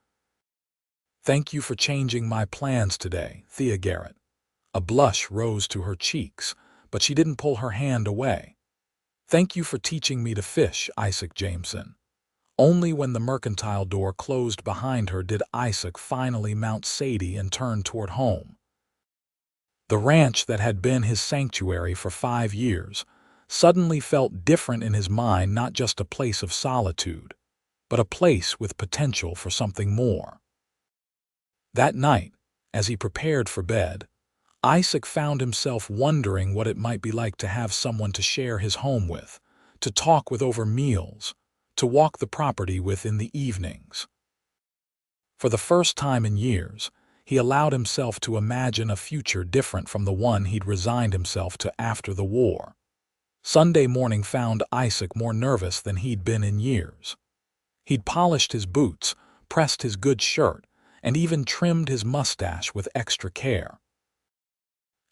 Speaker 1: "Thank you for changing my plans today, Thea Garrett." A blush rose to her cheeks, but she didn't pull her hand away. "Thank you for teaching me to fish, Isaac Jameson." Only when the mercantile door closed behind her did Isaac finally mount Sadie and turn toward home. The ranch that had been his sanctuary for 5 years suddenly felt different in his mind, not just a place of solitude, but a place with potential for something more. That night, as he prepared for bed, Isaac found himself wondering what it might be like to have someone to share his home with, to talk with over meals, to walk the property with in the evenings. For the first time in years, he allowed himself to imagine a future different from the one he'd resigned himself to after the war. Sunday morning found Isaac more nervous than he'd been in years. He'd polished his boots, pressed his good shirt, and even trimmed his mustache with extra care.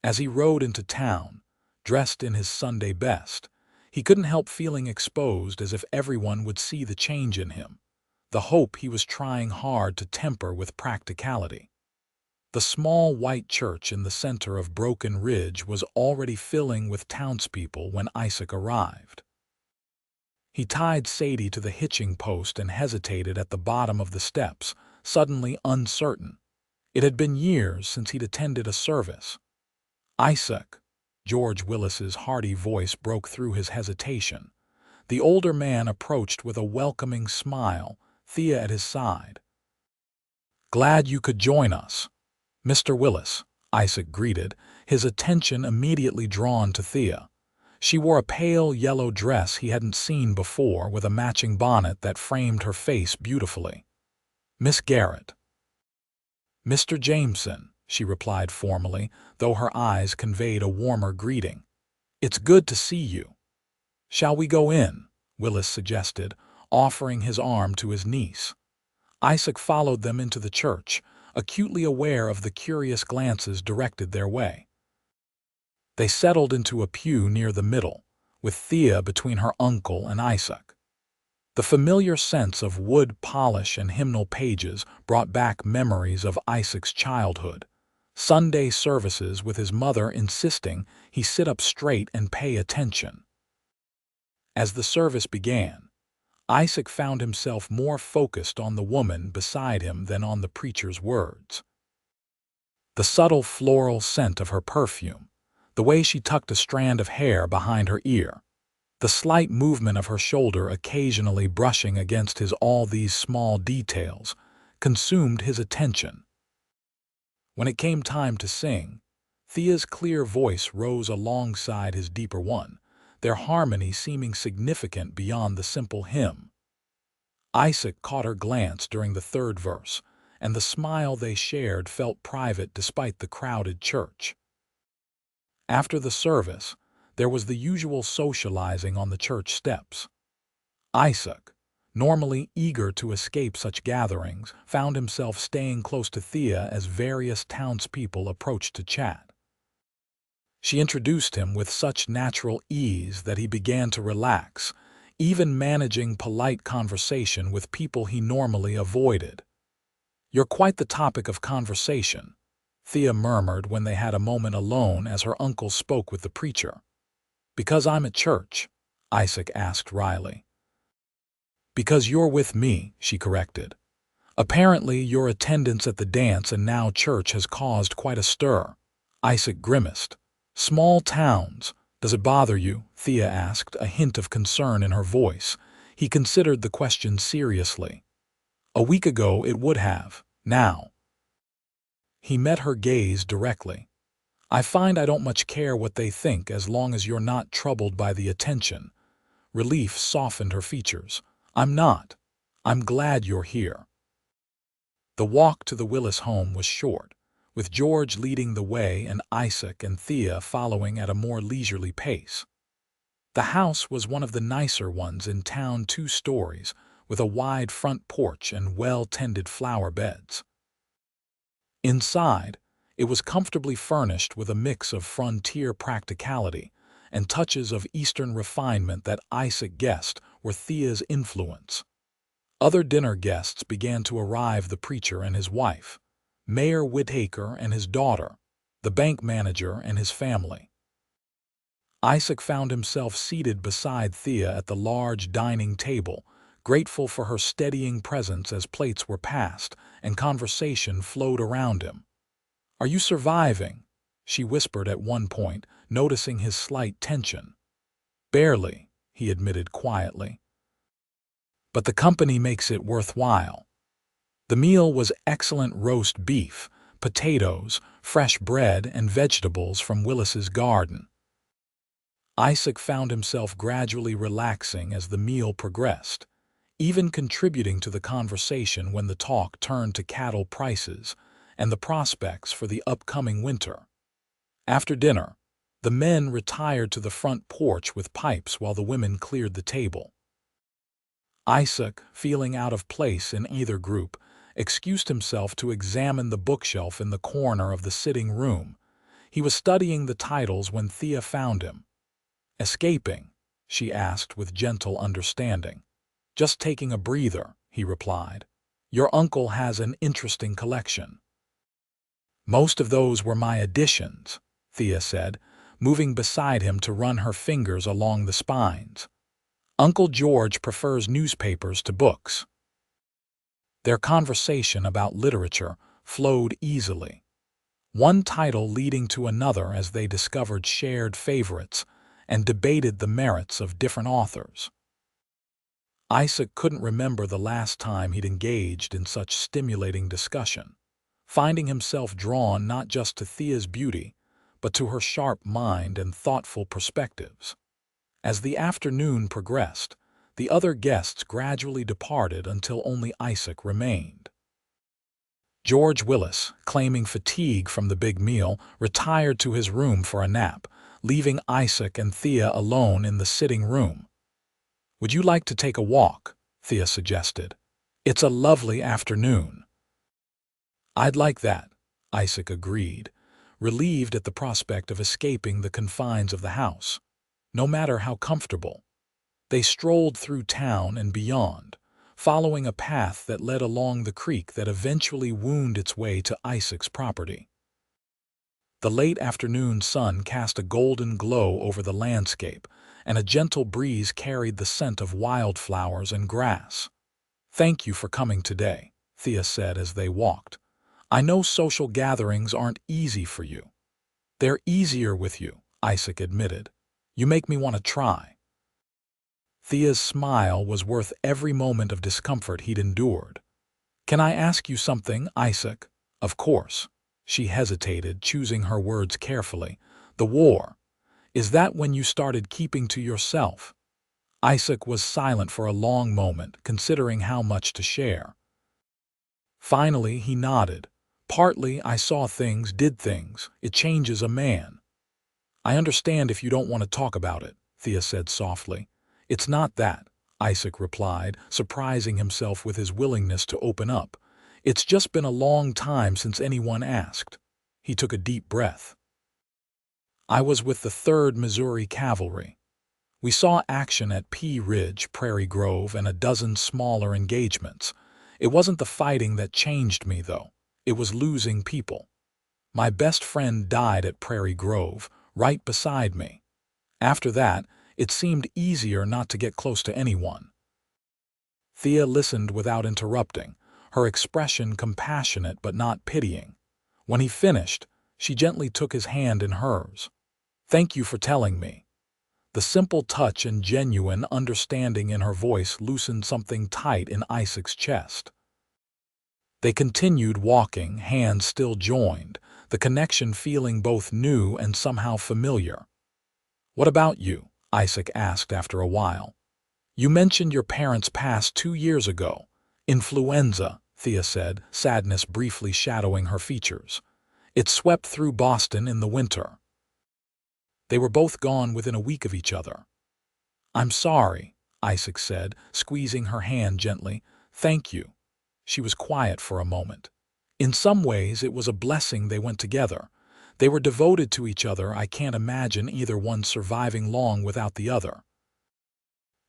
Speaker 1: As he rode into town, dressed in his Sunday best, he couldn't help feeling exposed, as if everyone would see the change in him, the hope he was trying hard to temper with practicality. The small white church in the center of Broken Ridge was already filling with townspeople when Isaac arrived. He tied Sadie to the hitching post and hesitated at the bottom of the steps, suddenly uncertain. It had been years since he'd attended a service. "Isaac," George Willis's hearty voice broke through his hesitation. The older man approached with a welcoming smile, Thea at his side. "Glad you could join us, Mr. Willis," Isaac greeted, his attention immediately drawn to Thea. She wore a pale yellow dress he hadn't seen before, with a matching bonnet that framed her face beautifully. "Miss Garrett." "Mr. Jameson," she replied formally, though her eyes conveyed a warmer greeting. "It's good to see you." "Shall we go in?" Willis suggested, offering his arm to his niece. Isaac followed them into the church, acutely aware of the curious glances directed their way. They settled into a pew near the middle, with Thea between her uncle and Isaac. The familiar sense of wood polish and hymnal pages brought back memories of Isaac's childhood. Sunday services with his mother insisting he sit up straight and pay attention. As the service began, Isaac found himself more focused on the woman beside him than on the preacher's words. The subtle floral scent of her perfume, the way she tucked a strand of hair behind her ear, the slight movement of her shoulder occasionally brushing against his, all these small details consumed his attention. When it came time to sing, Thea's clear voice rose alongside his deeper one, their harmony seeming significant beyond the simple hymn. Isaac caught her glance during the third verse, and the smile they shared felt private despite the crowded church. After the service, there was the usual socializing on the church steps. Isaac, normally eager to escape such gatherings, found himself staying close to Thea as various townspeople approached to chat. She introduced him with such natural ease that he began to relax, even managing polite conversation with people he normally avoided. "You're quite the topic of conversation," Thea murmured when they had a moment alone as her uncle spoke with the preacher. "Because I'm at church?" Isaac asked wryly. "Because you're with me," she corrected. "Apparently your attendance at the dance and now church has caused quite a stir." Isaac grimaced. "Small towns. Does it bother you?" Thea asked, a hint of concern in her voice. He considered the question seriously. "A week ago it would have. Now." He met her gaze directly. "I find I don't much care what they think as long as you're not troubled by the attention." Relief softened her features. "I'm not. I'm glad you're here." The walk to the Willis home was short, with George leading the way and Isaac and Thea following at a more leisurely pace. The house was one of the nicer ones in town, 2 stories, with a wide front porch and well-tended flower beds. Inside, it was comfortably furnished with a mix of frontier practicality and touches of Eastern refinement that Isaac guessed were Thea's influence. Other dinner guests began to arrive: the preacher and his wife, Mayor Whittaker and his daughter, the bank manager and his family. Isaac found himself seated beside Thea at the large dining table, grateful for her steadying presence as plates were passed and conversation flowed around him. "Are you surviving?" she whispered at one point, noticing his slight tension. "Barely," he admitted quietly. "But the company makes it worthwhile." The meal was excellent: roast beef, potatoes, fresh bread, and vegetables from Willis's garden. Isaac found himself gradually relaxing as the meal progressed, even contributing to the conversation when the talk turned to cattle prices and the prospects for the upcoming winter. After dinner, the men retired to the front porch with pipes while the women cleared the table. Isaac, feeling out of place in either group, excused himself to examine the bookshelf in the corner of the sitting room. He was studying the titles when Thea found him. "Escaping?" she asked with gentle understanding. "Just taking a breather," he replied. "Your uncle has an interesting collection." "Most of those were my additions," Thea said, moving beside him to run her fingers along the spines. "Uncle George prefers newspapers to books." Their conversation about literature flowed easily, one title leading to another as they discovered shared favorites and debated the merits of different authors. Isaac couldn't remember the last time he'd engaged in such stimulating discussion, finding himself drawn not just to Thea's beauty, but to her sharp mind and thoughtful perspectives. As the afternoon progressed, the other guests gradually departed until only Isaac remained. George Willis, claiming fatigue from the big meal, retired to his room for a nap, leaving Isaac and Thea alone in the sitting room. "Would you like to take a walk?" Thea suggested. "It's a lovely afternoon." "I'd like that," Isaac agreed, relieved at the prospect of escaping the confines of the house, no matter how comfortable. They strolled through town and beyond, following a path that led along the creek that eventually wound its way to Isaac's property. The late afternoon sun cast a golden glow over the landscape, and a gentle breeze carried the scent of wildflowers and grass. "Thank you for coming today," Thea said as they walked. "I know social gatherings aren't easy for you." "They're easier with you," Isaac admitted. "You make me want to try." Thea's smile was worth every moment of discomfort he'd endured. "Can I ask you something, Isaac?" "Of course." She hesitated, choosing her words carefully. "The war. Is that when you started keeping to yourself?" Isaac was silent for a long moment, considering how much to share. Finally, he nodded. "Partly I saw things, did things. It changes a man." "I understand if you don't want to talk about it," Thea said softly. "It's not that," Isaac replied, surprising himself with his willingness to open up. "It's just been a long time since anyone asked." He took a deep breath. "I was with the 3rd Missouri Cavalry. We saw action at Pea Ridge, Prairie Grove, and a dozen smaller engagements. It wasn't the fighting that changed me, though. It was losing people. My best friend died at Prairie Grove, right beside me. After that, it seemed easier not to get close to anyone." Thea listened without interrupting, her expression compassionate but not pitying. When he finished, she gently took his hand in hers. "Thank you for telling me." The simple touch and genuine understanding in her voice loosened something tight in Isaac's chest. They continued walking, hands still joined, the connection feeling both new and somehow familiar. "What about you?" Isaac asked after a while. "You mentioned your parents passed 2 years ago." "Influenza," Thea said, sadness briefly shadowing her features. "It swept through Boston in the winter." They were both gone within a week of each other. "I'm sorry," Isaac said, squeezing her hand gently. "Thank you." She was quiet for a moment. "In some ways, it was a blessing they went together. They were devoted to each other. I can't imagine either one surviving long without the other."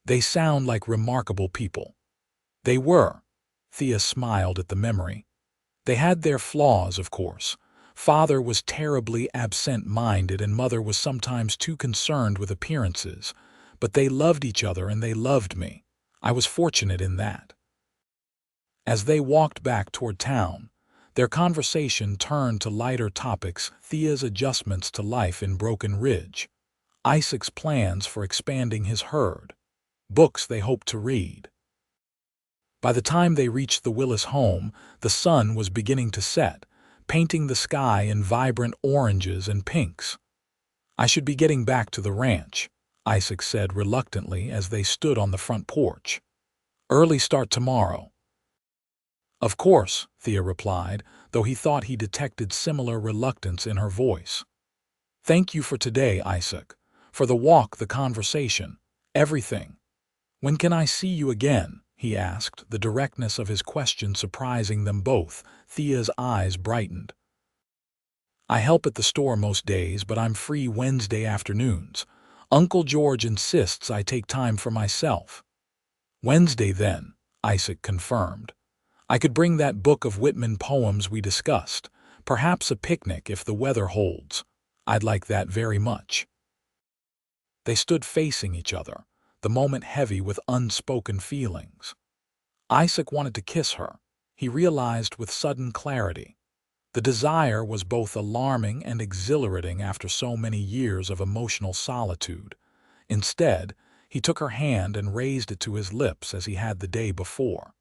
Speaker 1: "They sound like remarkable people." "They were." Thea smiled at the memory. "They had their flaws, of course. Father was terribly absent-minded and Mother was sometimes too concerned with appearances. But they loved each other and they loved me. I was fortunate in that." As they walked back toward town, their conversation turned to lighter topics: Thea's adjustments to life in Broken Ridge, Isaac's plans for expanding his herd, books they hoped to read. By the time they reached the Willis home, the sun was beginning to set, painting the sky in vibrant oranges and pinks. "I should be getting back to the ranch," Isaac said reluctantly as they stood on the front porch. "Early start tomorrow." "Of course," Thea replied, though he thought he detected similar reluctance in her voice. "Thank you for today, Isaac. For the walk, the conversation, everything. When can I see you again?" he asked, the directness of his question surprising them both. Thea's eyes brightened. "I help at the store most days, but I'm free Wednesday afternoons. Uncle George insists I take time for myself." "Wednesday, then," Isaac confirmed. "I could bring that book of Whitman poems we discussed. Perhaps a picnic if the weather holds. I'd like that very much." They stood facing each other, the moment heavy with unspoken feelings. Isaac wanted to kiss her, he realized with sudden clarity. The desire was both alarming and exhilarating after so many years of emotional solitude. Instead, he took her hand and raised it to his lips as he had the day before.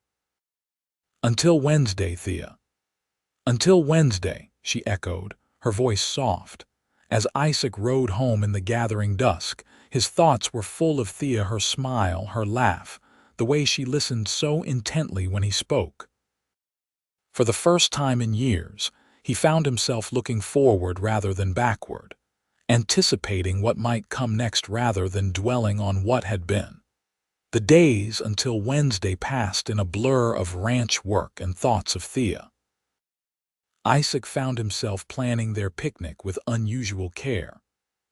Speaker 1: "Until Wednesday, Thea." "Until Wednesday," she echoed, her voice soft. As Isaac rode home in the gathering dusk, his thoughts were full of Thea, her smile, her laugh, the way she listened so intently when he spoke. For the first time in years, he found himself looking forward rather than backward, anticipating what might come next rather than dwelling on what had been. The days until Wednesday passed in a blur of ranch work and thoughts of Thea. Isaac found himself planning their picnic with unusual care,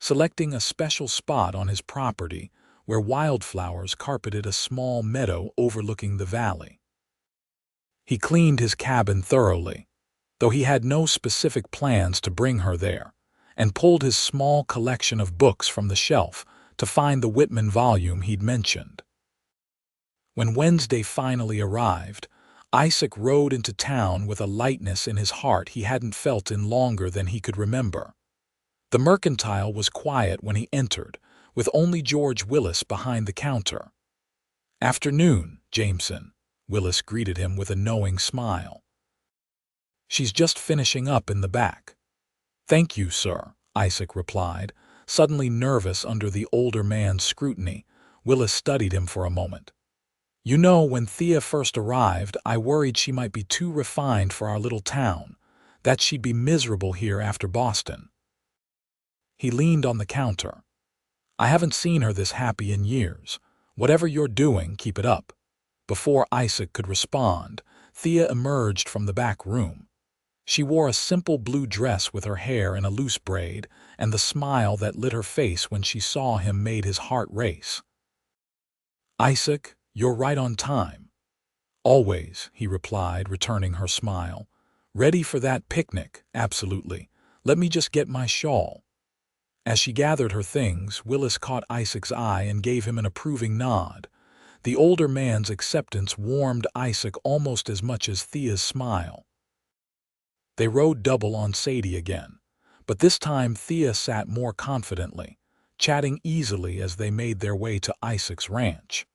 Speaker 1: selecting a special spot on his property where wildflowers carpeted a small meadow overlooking the valley. He cleaned his cabin thoroughly, though he had no specific plans to bring her there, and pulled his small collection of books from the shelf to find the Whitman volume he'd mentioned. When Wednesday finally arrived, Isaac rode into town with a lightness in his heart he hadn't felt in longer than he could remember. The mercantile was quiet when he entered, with only George Willis behind the counter. "Afternoon, Jameson," Willis greeted him with a knowing smile. "She's just finishing up in the back." "Thank you, sir," Isaac replied, suddenly nervous under the older man's scrutiny. Willis studied him for a moment. "You know, when Thea first arrived, I worried she might be too refined for our little town, that she'd be miserable here after Boston." He leaned on the counter. "I haven't seen her this happy in years. Whatever you're doing, keep it up." Before Isaac could respond, Thea emerged from the back room. She wore a simple blue dress with her hair in a loose braid, and the smile that lit her face when she saw him made his heart race. "Isaac, you're right on time." "Always," he replied, returning her smile. "Ready for that picnic, absolutely. Let me just get my shawl." As she gathered her things, Willis caught Isaac's eye and gave him an approving nod. The older man's acceptance warmed Isaac almost as much as Thea's smile. They rode double on Sadie again, but this time Thea sat more confidently, chatting easily as they made their way to Isaac's ranch.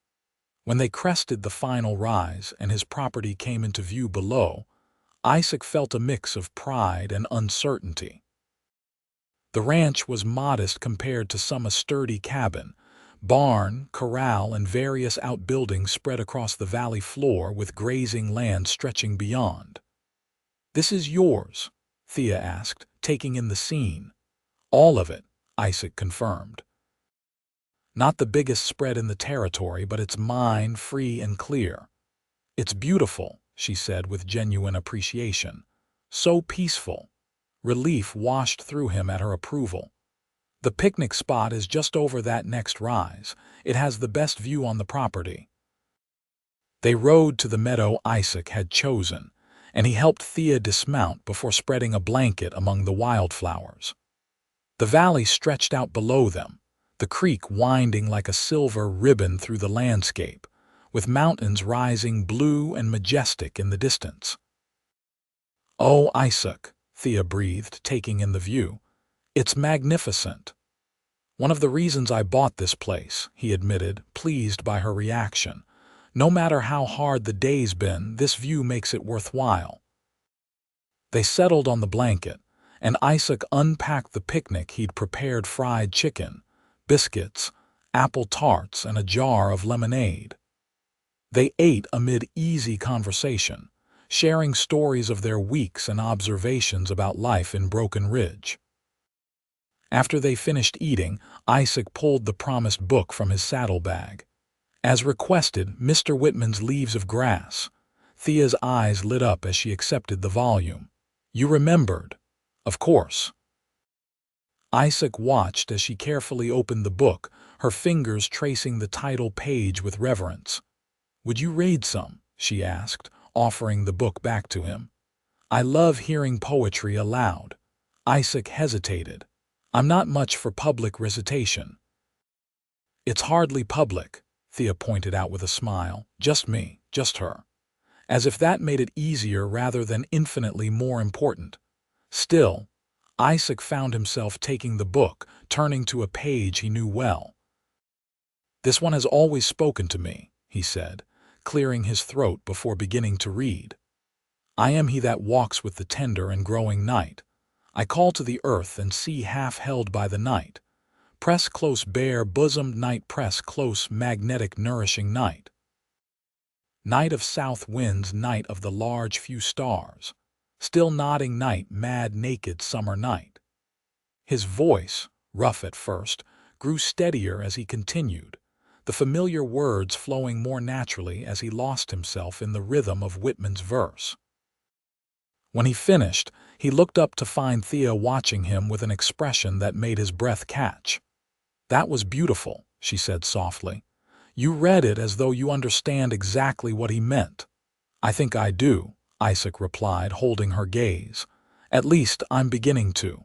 Speaker 1: When they crested the final rise and his property came into view below, Isaac felt a mix of pride and uncertainty. The ranch was modest compared to some sturdy cabin, barn, corral, and various outbuildings spread across the valley floor with grazing land stretching beyond. "This is yours?" Thea asked, taking in the scene. "All of it," Isaac confirmed. "Not the biggest spread in the territory, but it's mine, free and clear." "It's beautiful," she said with genuine appreciation. "So peaceful." Relief washed through him at her approval. "The picnic spot is just over that next rise. It has the best view on the property." They rode to the meadow Isaac had chosen, and he helped Thea dismount before spreading a blanket among the wildflowers. The valley stretched out below them, the creek winding like a silver ribbon through the landscape, with mountains rising blue and majestic in the distance. "Oh, Isaac," Thea breathed, taking in the view. "It's magnificent." "One of the reasons I bought this place," he admitted, pleased by her reaction. "No matter how hard the day's been, this view makes it worthwhile." They settled on the blanket, and Isaac unpacked the picnic he'd prepared: fried chicken, biscuits, apple tarts, and a jar of lemonade. They ate amid easy conversation, sharing stories of their weeks and observations about life in Broken Ridge. After they finished eating, Isaac pulled the promised book from his saddlebag. As requested, Mr. Whitman's Leaves of Grass. Thea's eyes lit up as she accepted the volume. You remembered? Of course. Isaac watched as she carefully opened the book, her fingers tracing the title page with reverence. Would you read some? She asked, offering the book back to him. I love hearing poetry aloud. Isaac hesitated. I'm not much for public recitation. It's hardly public, Thea pointed out with a smile. Just me, just her. As if that made it easier rather than infinitely more important. Still, Isaac found himself taking the book, turning to a page he knew well. This one has always spoken to me, he said, clearing his throat before beginning to read. I am he that walks with the tender and growing night. I call to the earth and see half held by the night. Press close bare-bosomed night, press close magnetic nourishing night. Night of south winds, night of the large few stars. Still nodding night, mad naked summer night. His voice, rough at first, grew steadier as he continued, the familiar words flowing more naturally as he lost himself in the rhythm of Whitman's verse. When he finished, he looked up to find Thea watching him with an expression that made his breath catch. That was beautiful, she said softly. You read it as though you understand exactly what he meant. I think I do, Isaac replied, holding her gaze. At least I'm beginning to.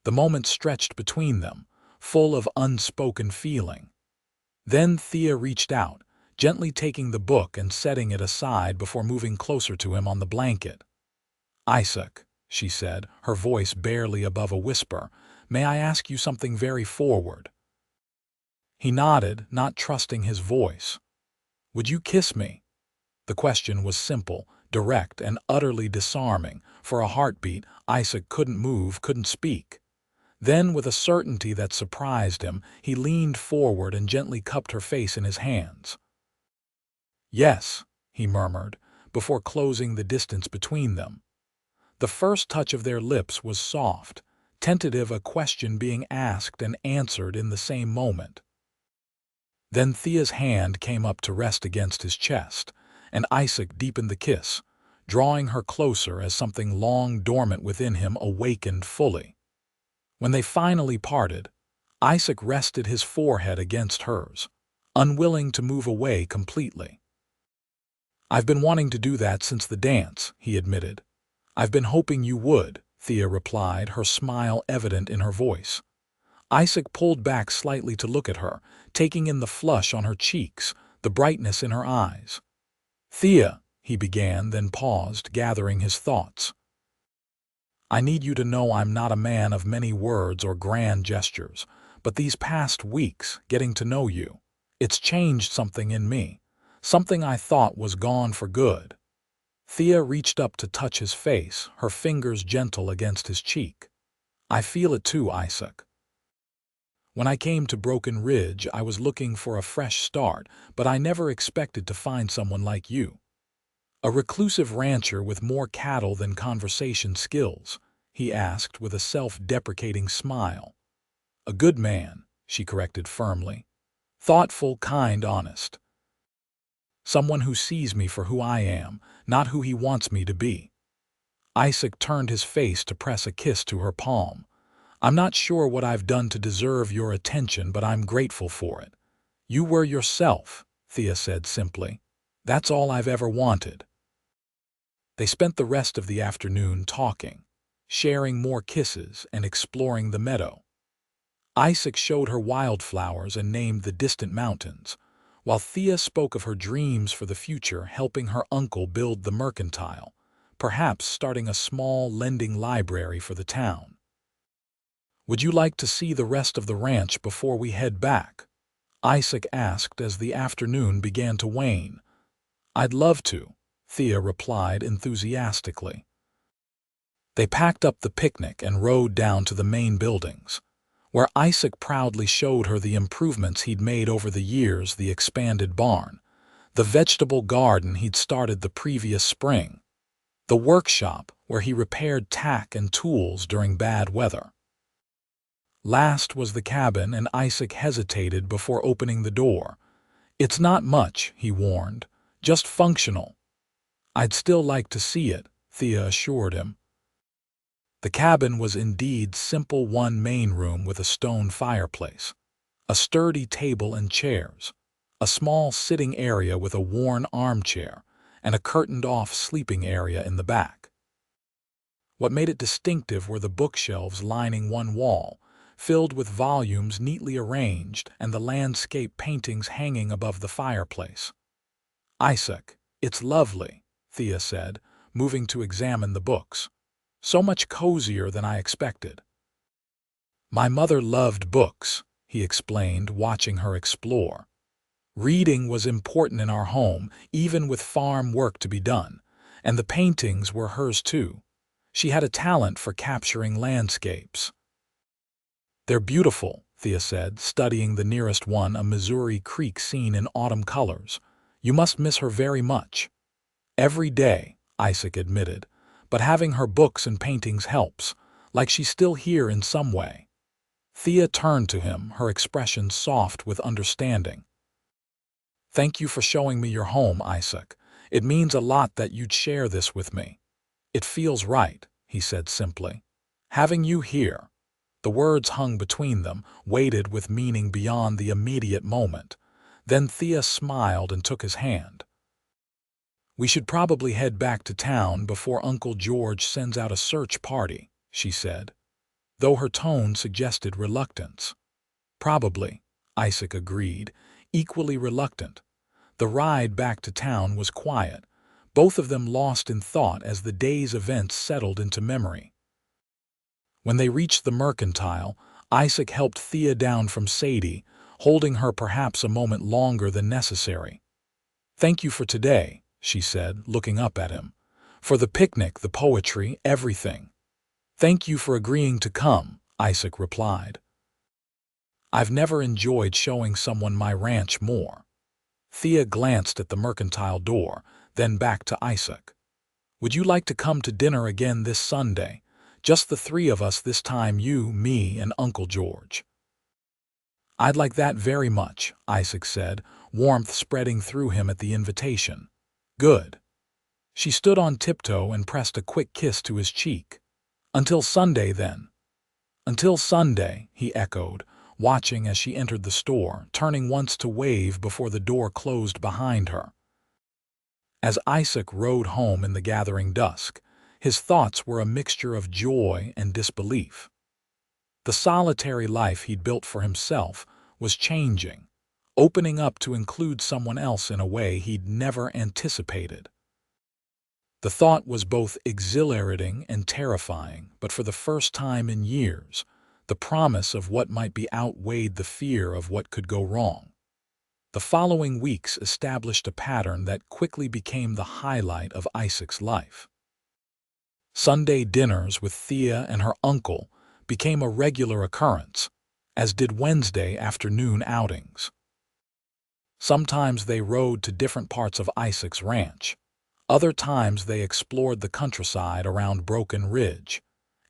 Speaker 1: The moment stretched between them, full of unspoken feeling. Then Thea reached out, gently taking the book and setting it aside before moving closer to him on the blanket. Isaac, she said, her voice barely above a whisper, may I ask you something very forward? He nodded, not trusting his voice. Would you kiss me? The question was simple, direct, and utterly disarming. For a heartbeat, Isaac couldn't move, couldn't speak. Then, with a certainty that surprised him, he leaned forward and gently cupped her face in his hands. Yes, he murmured, before closing the distance between them. The first touch of their lips was soft, tentative, a question being asked and answered in the same moment. Then Thea's hand came up to rest against his chest, and Isaac deepened the kiss, drawing her closer as something long dormant within him awakened fully. When they finally parted, Isaac rested his forehead against hers, unwilling to move away completely. I've been wanting to do that since the dance, he admitted. I've been hoping you would, Thea replied, her smile evident in her voice. Isaac pulled back slightly to look at her, taking in the flush on her cheeks, the brightness in her eyes. Thea, he began, then paused, gathering his thoughts. I need you to know I'm not a man of many words or grand gestures, but these past weeks, getting to know you, it's changed something in me, something I thought was gone for good. Thea reached up to touch his face, her fingers gentle against his cheek. I feel it too, Isaac. When I came to Broken Ridge, I was looking for a fresh start, but I never expected to find someone like you. A reclusive rancher with more cattle than conversation skills, he asked with a self-deprecating smile. A good man, she corrected firmly. Thoughtful, kind, honest. Someone who sees me for who I am, not who he wants me to be. Isaac turned his face to press a kiss to her palm. I'm not sure what I've done to deserve your attention, but I'm grateful for it. You were yourself, Thea said simply. That's all I've ever wanted. They spent the rest of the afternoon talking, sharing more kisses and exploring the meadow. Isaac showed her wildflowers and named the distant mountains, while Thea spoke of her dreams for the future, helping her uncle build the mercantile, perhaps starting a small lending library for the town. Would you like to see the rest of the ranch before we head back? Isaac asked as the afternoon began to wane. I'd love to, Thea replied enthusiastically. They packed up the picnic and rode down to the main buildings, where Isaac proudly showed her the improvements he'd made over the years, the expanded barn, the vegetable garden he'd started the previous spring, the workshop where he repaired tack and tools during bad weather. Last was the cabin, and Isaac hesitated before opening the door. "It's not much," he warned, "just functional." "I'd still like to see it," Thea assured him. The cabin was indeed simple: one main room with a stone fireplace, a sturdy table and chairs, a small sitting area with a worn armchair, and a curtained-off sleeping area in the back. What made it distinctive were the bookshelves lining one wall, filled with volumes neatly arranged, and the landscape paintings hanging above the fireplace. "Isaac, it's lovely," Thea said, moving to examine the books. "So much cozier than I expected." "My mother loved books," he explained, watching her explore. "Reading was important in our home, even with farm work to be done, and the paintings were hers too. She had a talent for capturing landscapes." "They're beautiful," Thea said, studying the nearest one, a Missouri creek seen in autumn colors. "You must miss her very much." "Every day," Isaac admitted, "but having her books and paintings helps, like she's still here in some way." Thea turned to him, her expression soft with understanding. "Thank you for showing me your home, Isaac. It means a lot that you'd share this with me." "It feels right," he said simply. "Having you here." The words hung between them, weighted with meaning beyond the immediate moment. Then Thea smiled and took his hand. "We should probably head back to town before Uncle George sends out a search party," she said, though her tone suggested reluctance. "Probably," Isaac agreed, equally reluctant. The ride back to town was quiet, both of them lost in thought as the day's events settled into memory. When they reached the Mercantile, Isaac helped Thea down from Sadie, holding her perhaps a moment longer than necessary. "Thank you for today," she said, looking up at him. "For the picnic, the poetry, everything." "Thank you for agreeing to come," Isaac replied. "I've never enjoyed showing someone my ranch more." Thea glanced at the Mercantile door, then back to Isaac. "Would you like to come to dinner again this Sunday? Just the three of us this time, you, me, and Uncle George." "I'd like that very much," Isaac said, warmth spreading through him at the invitation. "Good." She stood on tiptoe and pressed a quick kiss to his cheek. "Until Sunday, then." "Until Sunday," he echoed, watching as she entered the store, turning once to wave before the door closed behind her. As Isaac rode home in the gathering dusk, his thoughts were a mixture of joy and disbelief. The solitary life he'd built for himself was changing, opening up to include someone else in a way he'd never anticipated. The thought was both exhilarating and terrifying, but for the first time in years, the promise of what might be outweighed the fear of what could go wrong. The following weeks established a pattern that quickly became the highlight of Isaac's life. Sunday dinners with Thea and her uncle became a regular occurrence, as did Wednesday afternoon outings. Sometimes they rode to different parts of Isaac's ranch. Other times they explored the countryside around Broken Ridge,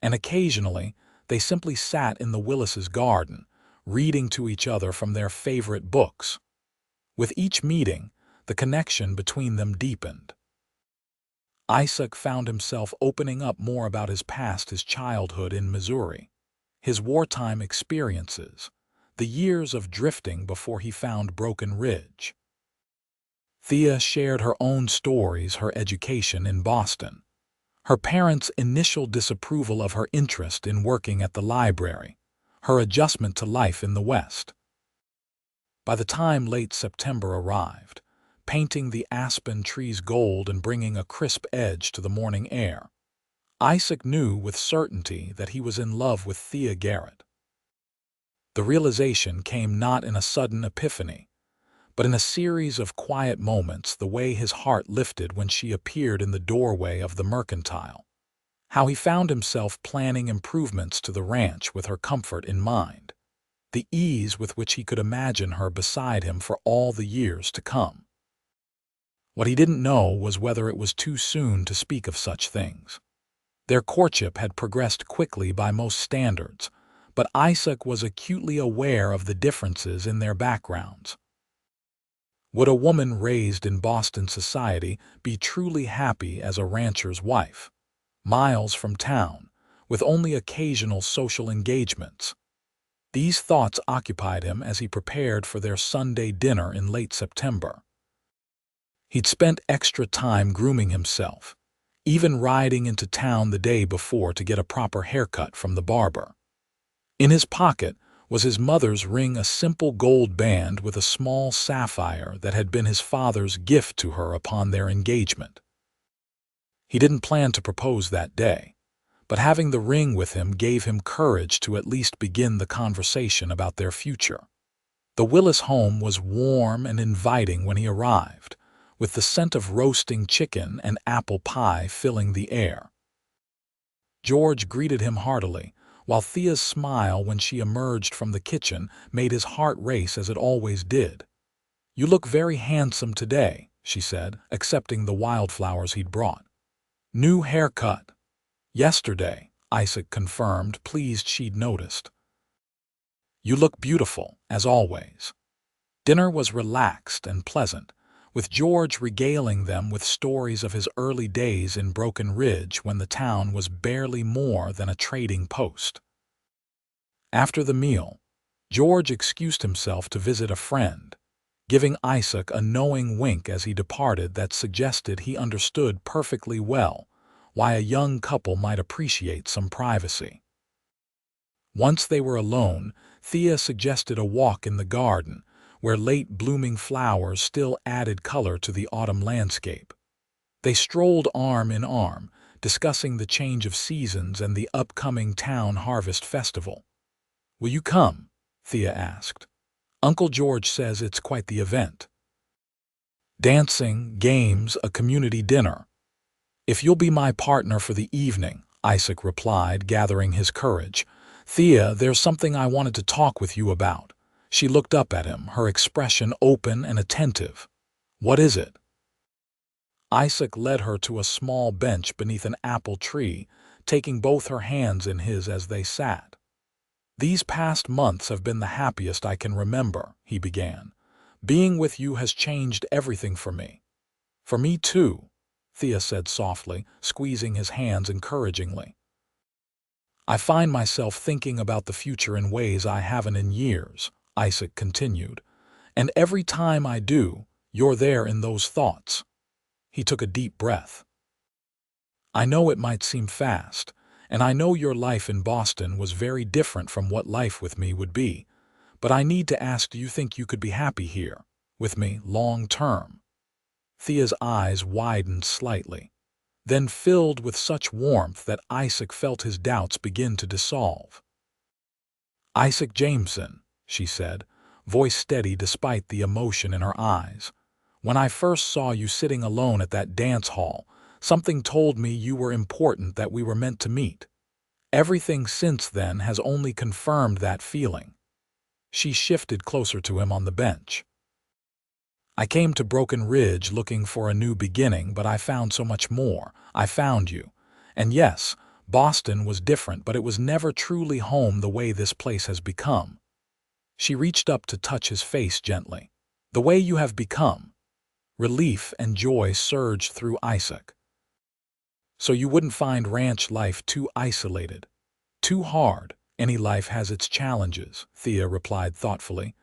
Speaker 1: and occasionally they simply sat in the Willis's garden, reading to each other from their favorite books. With each meeting, the connection between them deepened. Isaac found himself opening up more about his past, his childhood in Missouri, his wartime experiences, the years of drifting before he found Broken Ridge. Thea shared her own stories, her education in Boston, her parents' initial disapproval of her interest in working at the library, her adjustment to life in the West. By the time late September arrived, painting the aspen trees gold and bringing a crisp edge to the morning air, Isaac knew with certainty that he was in love with Thea Garrett. The realization came not in a sudden epiphany, but in a series of quiet moments, the way his heart lifted when she appeared in the doorway of the Mercantile, how he found himself planning improvements to the ranch with her comfort in mind, the ease with which he could imagine her beside him for all the years to come. What he didn't know was whether it was too soon to speak of such things. Their courtship had progressed quickly by most standards, but Isaac was acutely aware of the differences in their backgrounds. Would a woman raised in Boston society be truly happy as a rancher's wife, miles from town, with only occasional social engagements? These thoughts occupied him as he prepared for their Sunday dinner in late September. He'd spent extra time grooming himself, even riding into town the day before to get a proper haircut from the barber. In his pocket was his mother's ring, a simple gold band with a small sapphire that had been his father's gift to her upon their engagement. He didn't plan to propose that day, but having the ring with him gave him courage to at least begin the conversation about their future. The Willis home was warm and inviting when he arrived, with the scent of roasting chicken and apple pie filling the air. George greeted him heartily, while Thea's smile when she emerged from the kitchen made his heart race as it always did. "You look very handsome today," she said, accepting the wildflowers he'd brought. "New haircut." "Yesterday," Isaac confirmed, pleased she'd noticed. "You look beautiful, as always." Dinner was relaxed and pleasant, with George regaling them with stories of his early days in Broken Ridge when the town was barely more than a trading post. After the meal, George excused himself to visit a friend, giving Isaac a knowing wink as he departed that suggested he understood perfectly well why a young couple might appreciate some privacy. Once they were alone, Thea suggested a walk in the garden, where late-blooming flowers still added color to the autumn landscape. They strolled arm in arm, discussing the change of seasons and the upcoming town harvest festival. "Will you come?" Thea asked. "Uncle George says it's quite the event. Dancing, games, a community dinner." "If you'll be my partner for the evening," Isaac replied, gathering his courage. "Thea, there's something I wanted to talk with you about." She looked up at him, her expression open and attentive. "What is it?" Isaac led her to a small bench beneath an apple tree, taking both her hands in his as they sat. "These past months have been the happiest I can remember," he began. "Being with you has changed everything for me." "For me too," Thea said softly, squeezing his hands encouragingly. "I find myself thinking about the future in ways I haven't in years," Isaac continued, "and every time I do, you're there in those thoughts." He took a deep breath. "I know it might seem fast, and I know your life in Boston was very different from what life with me would be, but I need to ask, do you think you could be happy here, with me, long term?" Thea's eyes widened slightly, then filled with such warmth that Isaac felt his doubts begin to dissolve. "Isaac Jameson," she said, voice steady despite the emotion in her eyes. "When I first saw you sitting alone at that dance hall, something told me you were important, that we were meant to meet. Everything since then has only confirmed that feeling." She shifted closer to him on the bench. "I came to Broken Ridge looking for a new beginning, but I found so much more. I found you. And yes, Boston was different, but it was never truly home the way this place has become." She reached up to touch his face gently. "The way you have become." Relief and joy surged through Isaac. "So you wouldn't find ranch life too isolated, too hard?" "Any life has its challenges," Thea replied thoughtfully,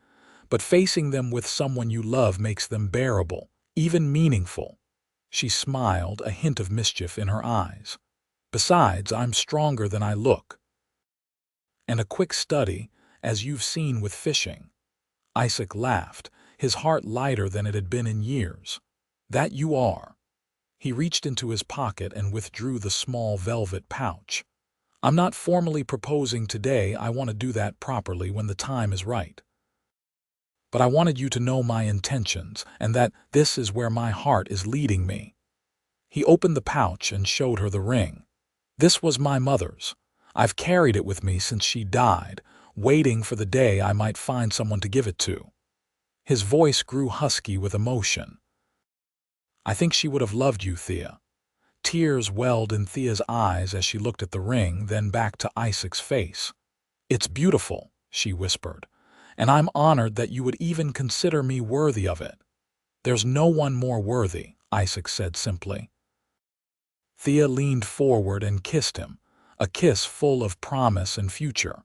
Speaker 1: "but facing them with someone you love makes them bearable, even meaningful." She smiled, a hint of mischief in her eyes. "Besides, I'm stronger than I look. And a quick study, as you've seen with fishing." Isaac laughed, his heart lighter than it had been in years. "That you are." He reached into his pocket and withdrew the small velvet pouch. "I'm not formally proposing today. I want to do that properly when the time is right. But I wanted you to know my intentions, and that this is where my heart is leading me." He opened the pouch and showed her the ring. "This was my mother's. I've carried it with me since she died, waiting for the day I might find someone to give it to." His voice grew husky with emotion. I think she would have loved you, Thea. Tears welled in Thea's eyes as she looked at the ring, then back to Isaac's face. It's beautiful, she whispered, and I'm honored that you would even consider me worthy of it. There's no one more worthy, Isaac said simply. Thea leaned forward and kissed him, a kiss full of promise and future.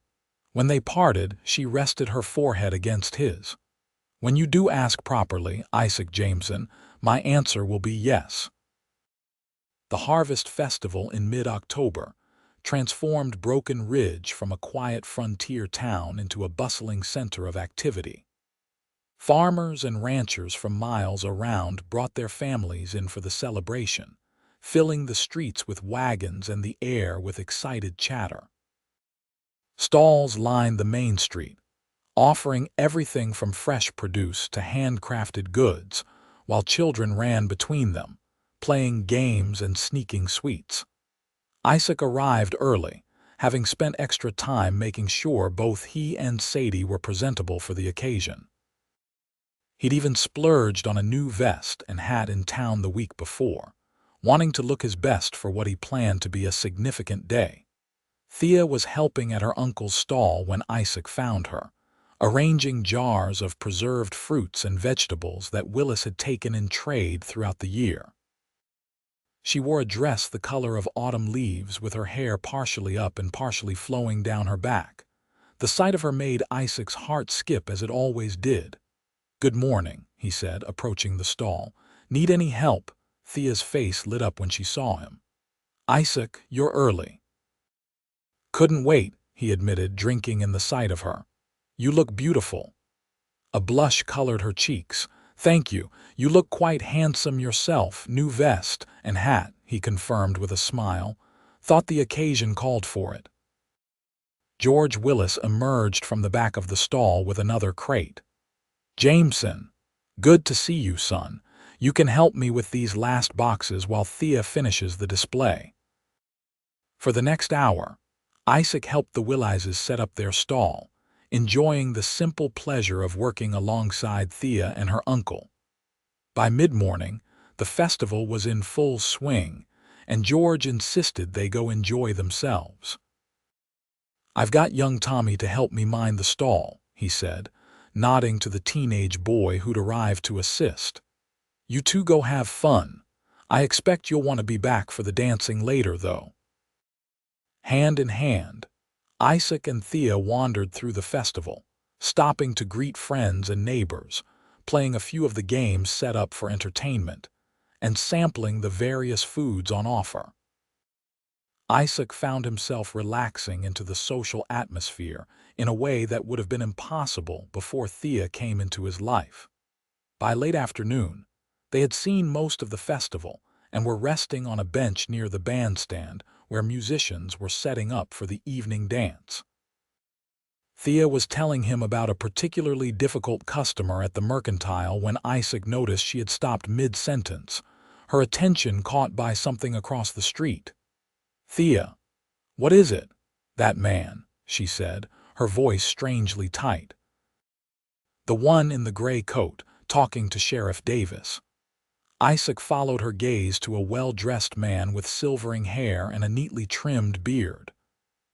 Speaker 1: When they parted, she rested her forehead against his. When you do ask properly, Isaac Jameson, my answer will be yes. The Harvest Festival in mid-October transformed Broken Ridge from a quiet frontier town into a bustling center of activity. Farmers and ranchers from miles around brought their families in for the celebration, filling the streets with wagons and the air with excited chatter. Stalls lined the main street, offering everything from fresh produce to handcrafted goods, while children ran between them, playing games and sneaking sweets. Isaac arrived early, having spent extra time making sure both he and Sadie were presentable for the occasion. He'd even splurged on a new vest and hat in town the week before, wanting to look his best for what he planned to be a significant day. Thea was helping at her uncle's stall when Isaac found her, arranging jars of preserved fruits and vegetables that Willis had taken in trade throughout the year. She wore a dress the color of autumn leaves, with her hair partially up and partially flowing down her back. The sight of her made Isaac's heart skip, as it always did. "Good morning," he said, approaching the stall. "Need any help?" Thea's face lit up when she saw him. "Isaac, you're early." "Couldn't wait," he admitted, drinking in the sight of her. "You look beautiful." A blush colored her cheeks. "Thank you. You look quite handsome yourself. New vest and hat," he confirmed with a smile. "Thought the occasion called for it." George Willis emerged from the back of the stall with another crate. "Jameson, good to see you, son. You can help me with these last boxes while Thea finishes the display." For the next hour, Isaac helped the Willises set up their stall, enjoying the simple pleasure of working alongside Thea and her uncle. By mid-morning, the festival was in full swing, and George insisted they go enjoy themselves. "I've got young Tommy to help me mind the stall," he said, nodding to the teenage boy who'd arrived to assist. "You two go have fun. I expect you'll want to be back for the dancing later, though." Hand in hand, Isaac and Thea wandered through the festival, stopping to greet friends and neighbors, playing a few of the games set up for entertainment, and sampling the various foods on offer. Isaac found himself relaxing into the social atmosphere in a way that would have been impossible before Thea came into his life. By late afternoon, they had seen most of the festival and were resting on a bench near the bandstand where musicians were setting up for the evening dance. Thea was telling him about a particularly difficult customer at the Mercantile when Isaac noticed she had stopped mid-sentence, her attention caught by something across the street. "Thea, what is it?" "That man," she said, her voice strangely tight. "The one in the gray coat, talking to Sheriff Davis." Isaac followed her gaze to a well-dressed man with silvering hair and a neatly trimmed beard.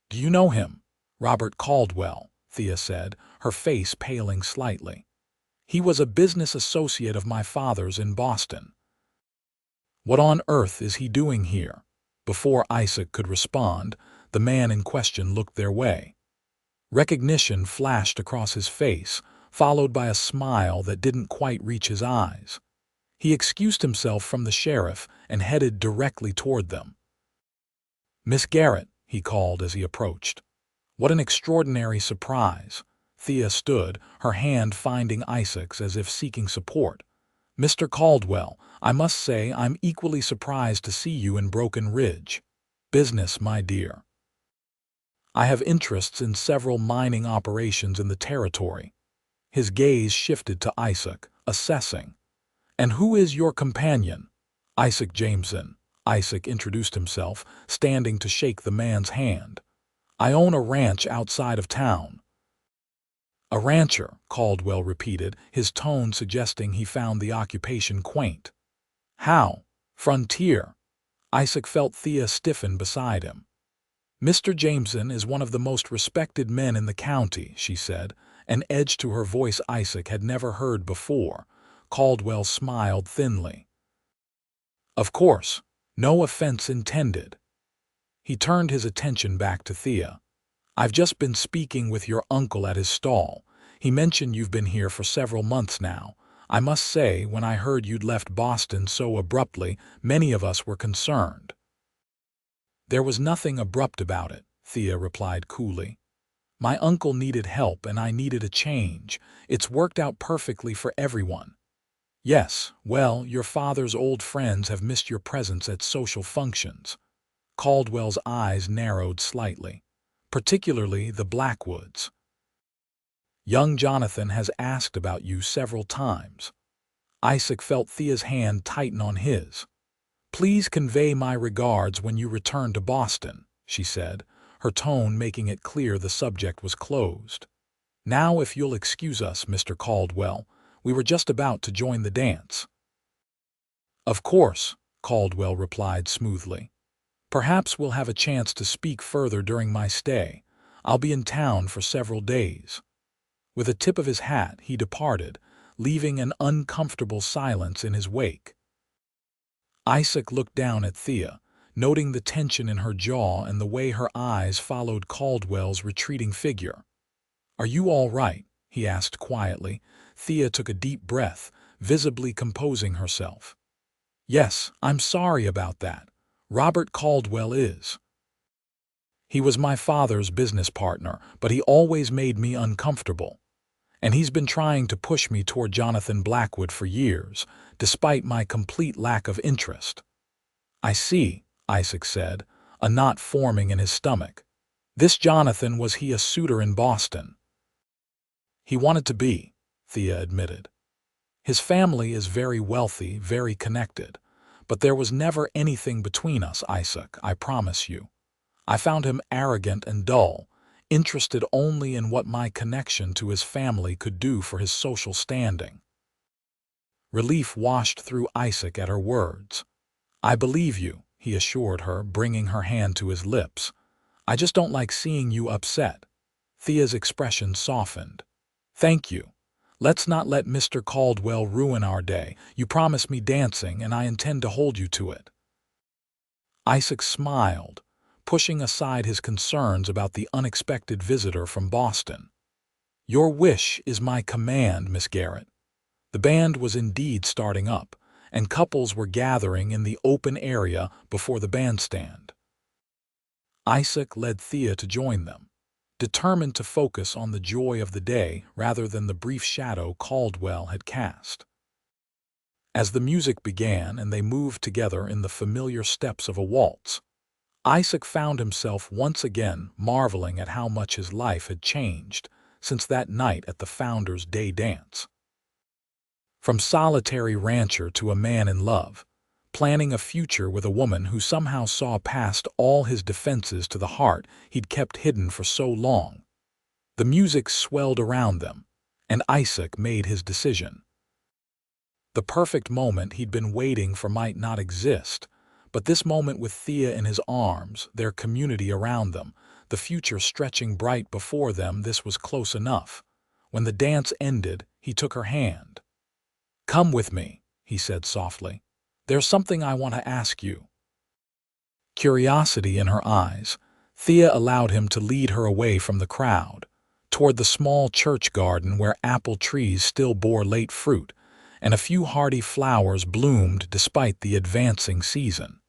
Speaker 1: "Do you know him?" "Robert Caldwell," Thea said, her face paling slightly. "He was a business associate of my father's in Boston." "What on earth is he doing here?" Before Isaac could respond, the man in question looked their way. Recognition flashed across his face, followed by a smile that didn't quite reach his eyes. He excused himself from the sheriff and headed directly toward them. "Miss Garrett," he called as he approached. "What an extraordinary surprise." Thea stood, her hand finding Isaac's as if seeking support. "Mr. Caldwell, I must say I'm equally surprised to see you in Broken Ridge." "Business, my dear. I have interests in several mining operations in the territory." His gaze shifted to Isaac, assessing. "And who is your companion?" "Isaac Jameson." Isaac introduced himself, standing to shake the man's hand. "I own a ranch outside of town." "A rancher," Caldwell repeated, his tone suggesting he found the occupation quaint. How? Frontier. Isaac felt Thea stiffen beside him. Mr. Jameson is one of the most respected men in the county, she said, an edge to her voice Isaac had never heard before. Caldwell smiled thinly. Of course, no offense intended. He turned his attention back to Thea. I've just been speaking with your uncle at his stall. He mentioned you've been here for several months now. I must say, when I heard you'd left Boston so abruptly, many of us were concerned. There was nothing abrupt about it, Thea replied coolly. My uncle needed help and I needed a change. It's worked out perfectly for everyone. Yes, well, your father's old friends have missed your presence at social functions. Caldwell's eyes narrowed slightly, particularly the Blackwoods. Young Jonathan has asked about you several times. Isaac felt Thea's hand tighten on his. Please convey my regards when you return to Boston, she said, her tone making it clear the subject was closed. Now if you'll excuse us, Mr. Caldwell, we were just about to join the dance. Of course, Caldwell replied smoothly. Perhaps we'll have a chance to speak further during my stay. I'll be in town for several days. With a tip of his hat, he departed, leaving an uncomfortable silence in his wake. Isaac looked down at Thea, noting the tension in her jaw and the way her eyes followed Caldwell's retreating figure. Are you all right? He asked quietly. Thea took a deep breath, visibly composing herself. Yes, I'm sorry about that. Robert Caldwell is. He was my father's business partner, but he always made me uncomfortable. And he's been trying to push me toward Jonathan Blackwood for years, despite my complete lack of interest. I see, Isaac said, a knot forming in his stomach. This Jonathan, was he a suitor in Boston? He wanted to be, Thea admitted. His family is very wealthy, very connected. But there was never anything between us, Isaac, I promise you. I found him arrogant and dull, interested only in what my connection to his family could do for his social standing. Relief washed through Isaac at her words. I believe you, he assured her, bringing her hand to his lips. I just don't like seeing you upset. Thea's expression softened. Thank you. Let's not let Mr. Caldwell ruin our day. You promised me dancing, and I intend to hold you to it. Isaac smiled, pushing aside his concerns about the unexpected visitor from Boston. Your wish is my command, Miss Garrett. The band was indeed starting up, and couples were gathering in the open area before the bandstand. Isaac led Thea to join them, determined to focus on the joy of the day rather than the brief shadow Caldwell had cast. As the music began and they moved together in the familiar steps of a waltz, Isaac found himself once again marveling at how much his life had changed since that night at the Founders' Day dance. From solitary rancher to a man in love, planning a future with a woman who somehow saw past all his defenses to the heart he'd kept hidden for so long. The music swelled around them, and Isaac made his decision. The perfect moment he'd been waiting for might not exist, but this moment with Thea in his arms, their community around them, the future stretching bright before them, this was close enough. When the dance ended, he took her hand. Come with me, he said softly. There's something I want to ask you. Curiosity in her eyes, Thea allowed him to lead her away from the crowd, toward the small church garden where apple trees still bore late fruit, and a few hardy flowers bloomed despite the advancing season.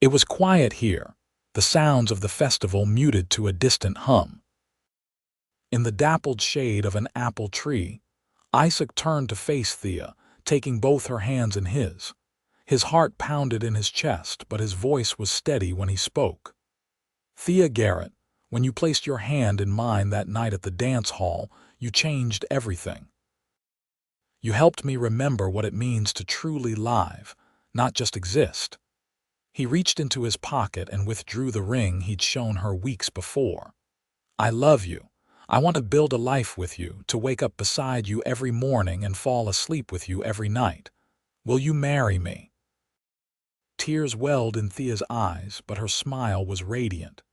Speaker 1: It was quiet here, the sounds of the festival muted to a distant hum. In the dappled shade of an apple tree, Isaac turned to face Thea, taking both her hands in his. His heart pounded in his chest, but his voice was steady when he spoke. Thea Garrett, when you placed your hand in mine that night at the dance hall, you changed everything. You helped me remember what it means to truly live, not just exist. He reached into his pocket and withdrew the ring he'd shown her weeks before. I love you. I want to build a life with you, to wake up beside you every morning and fall asleep with you every night. Will you marry me? Tears welled in Thea's eyes, but her smile was radiant.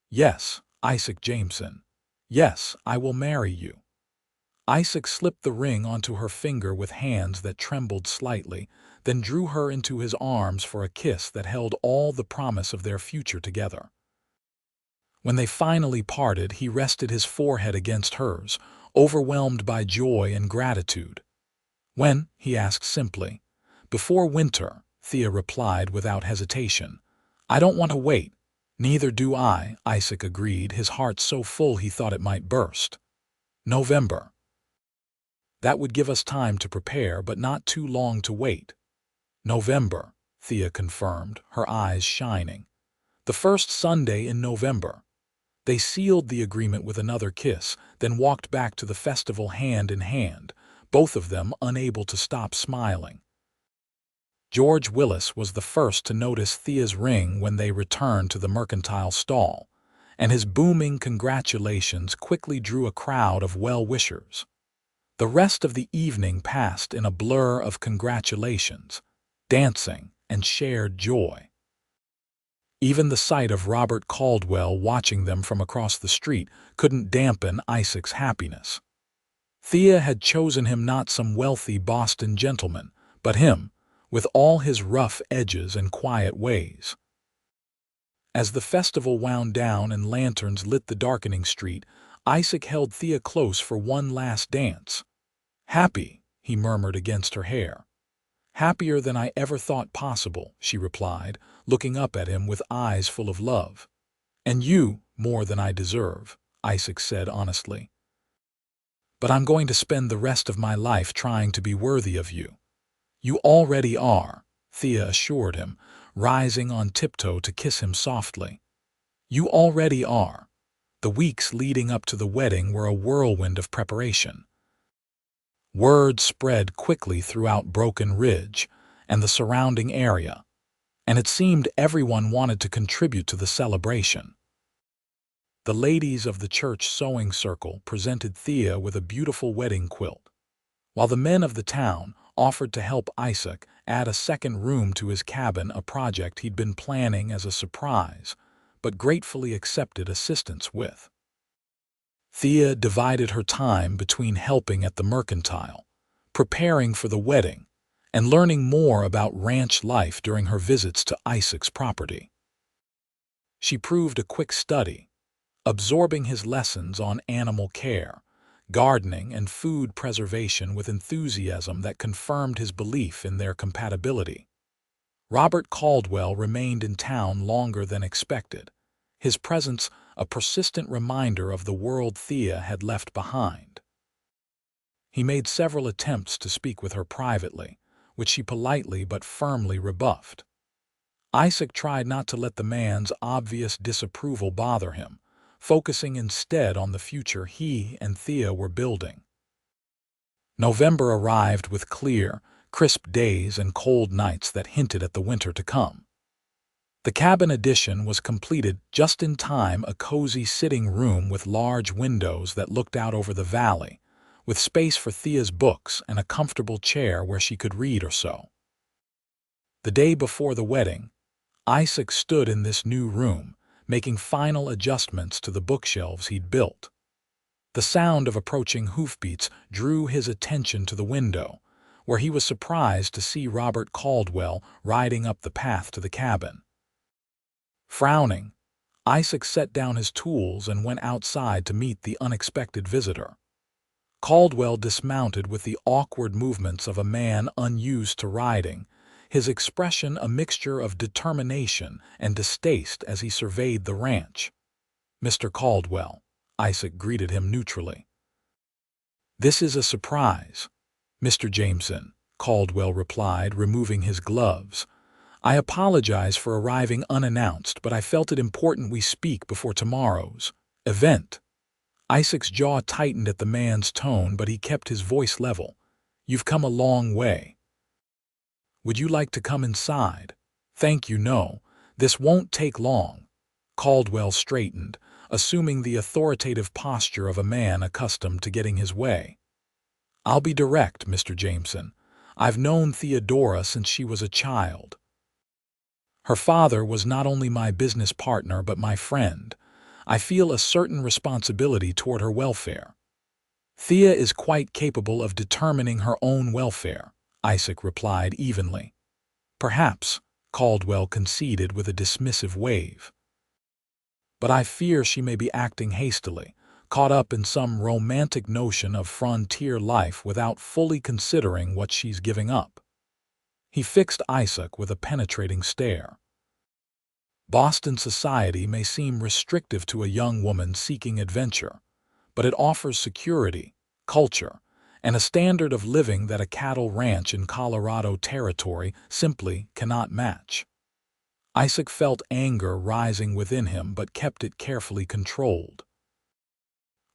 Speaker 1: "Yes, Isaac Jameson. Yes, I will marry you." Isaac slipped the ring onto her finger with hands that trembled slightly, then drew her into his arms for a kiss that held all the promise of their future together. When they finally parted, he rested his forehead against hers, overwhelmed by joy and gratitude. "When?" he asked simply. "Before winter," Thea replied without hesitation. "I don't want to wait." "Neither do I," Isaac agreed, his heart so full he thought it might burst. "November." "That would give us time to prepare, but not too long to wait." "November," Thea confirmed, her eyes shining. "The first Sunday in November." They sealed the agreement with another kiss, then walked back to the festival hand in hand, both of them unable to stop smiling. George Willis was the first to notice Thea's ring when they returned to the mercantile stall, and his booming congratulations quickly drew a crowd of well-wishers. The rest of the evening passed in a blur of congratulations, dancing, and shared joy. Even the sight of Robert Caldwell watching them from across the street couldn't dampen Isaac's happiness. Thea had chosen him, not some wealthy Boston gentleman, but him, with all his rough edges and quiet ways. As the festival wound down and lanterns lit the darkening street, Isaac held Thea close for one last dance. "Happy," he murmured against her hair. "Happier than I ever thought possible," she replied, looking up at him with eyes full of love. "And you, more than I deserve," Isaac said honestly. "But I'm going to spend the rest of my life trying to be worthy of you." "You already are," Thea assured him, rising on tiptoe to kiss him softly. "You already are." The weeks leading up to the wedding were a whirlwind of preparation. Word spread quickly throughout Broken Ridge and the surrounding area, and it seemed everyone wanted to contribute to the celebration. The ladies of the church sewing circle presented Thea with a beautiful wedding quilt, while the men of the town offered to help Isaac add a second room to his cabin, a project he'd been planning as a surprise, but gratefully accepted assistance with. Thea divided her time between helping at the mercantile, preparing for the wedding, and learning more about ranch life during her visits to Isaac's property. She proved a quick study, absorbing his lessons on animal care, gardening, and food preservation with enthusiasm that confirmed his belief in their compatibility. Robert Caldwell remained in town longer than expected, his presence a persistent reminder of the world Thea had left behind. He made several attempts to speak with her privately, which she politely but firmly rebuffed. Isaac tried not to let the man's obvious disapproval bother him, focusing instead on the future he and Thea were building. November arrived with clear, crisp days and cold nights that hinted at the winter to come. The cabin addition was completed just in time, a cozy sitting room with large windows that looked out over the valley, with space for Thea's books and a comfortable chair where she could read or sew. The day before the wedding, Isaac stood in this new room, making final adjustments to the bookshelves he'd built. The sound of approaching hoofbeats drew his attention to the window, where he was surprised to see Robert Caldwell riding up the path to the cabin. Frowning, Isaac set down his tools and went outside to meet the unexpected visitor. Caldwell dismounted with the awkward movements of a man unused to riding, his expression a mixture of determination and distaste as he surveyed the ranch. "Mr. Caldwell," Isaac greeted him neutrally. "This is a surprise." "Mr. Jameson," Caldwell replied, removing his gloves. "I apologize for arriving unannounced, but I felt it important we speak before tomorrow's event." Isaac's jaw tightened at the man's tone, but he kept his voice level. "You've come a long way. Would you like to come inside?" "Thank you, no. This won't take long." Caldwell straightened, assuming the authoritative posture of a man accustomed to getting his way. "I'll be direct, Mr. Jameson. I've known Theodora since she was a child." Her father was not only my business partner but my friend. I feel a certain responsibility toward her welfare. Thea is quite capable of determining her own welfare, Isaac replied evenly. Perhaps, Caldwell conceded with a dismissive wave. But I fear she may be acting hastily, caught up in some romantic notion of frontier life without fully considering what she's giving up. He fixed Isaac with a penetrating stare. Boston society may seem restrictive to a young woman seeking adventure, but it offers security, culture, and a standard of living that a cattle ranch in Colorado territory simply cannot match. Isaac felt anger rising within him but kept it carefully controlled.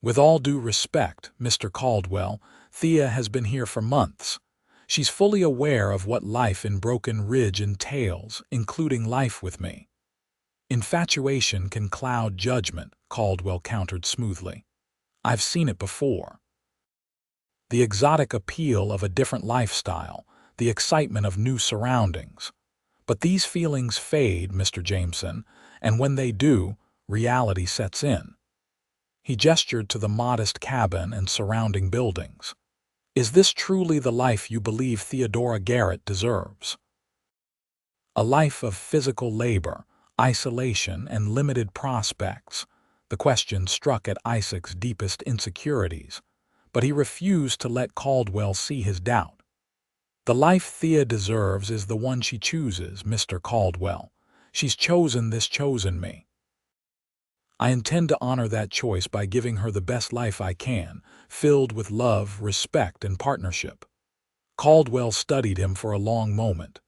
Speaker 1: With all due respect, Mr. Caldwell, Thea has been here for months. She's fully aware of what life in Broken Ridge entails, including life with me. Infatuation can cloud judgment, Caldwell countered smoothly. I've seen it before. The exotic appeal of a different lifestyle, the excitement of new surroundings. But these feelings fade, Mr. Jameson, and when they do, reality sets in. He gestured to the modest cabin and surrounding buildings. Is this truly the life you believe Thea Garrett deserves? A life of physical labor, isolation, and limited prospects. The question struck at Isaac's deepest insecurities, but he refused to let Caldwell see his doubt. The life Thea deserves is the one she chooses, Mr. Caldwell. She's chosen this, chosen me. I intend to honor that choice by giving her the best life I can, filled with love, respect, and partnership. Caldwell studied him for a long moment.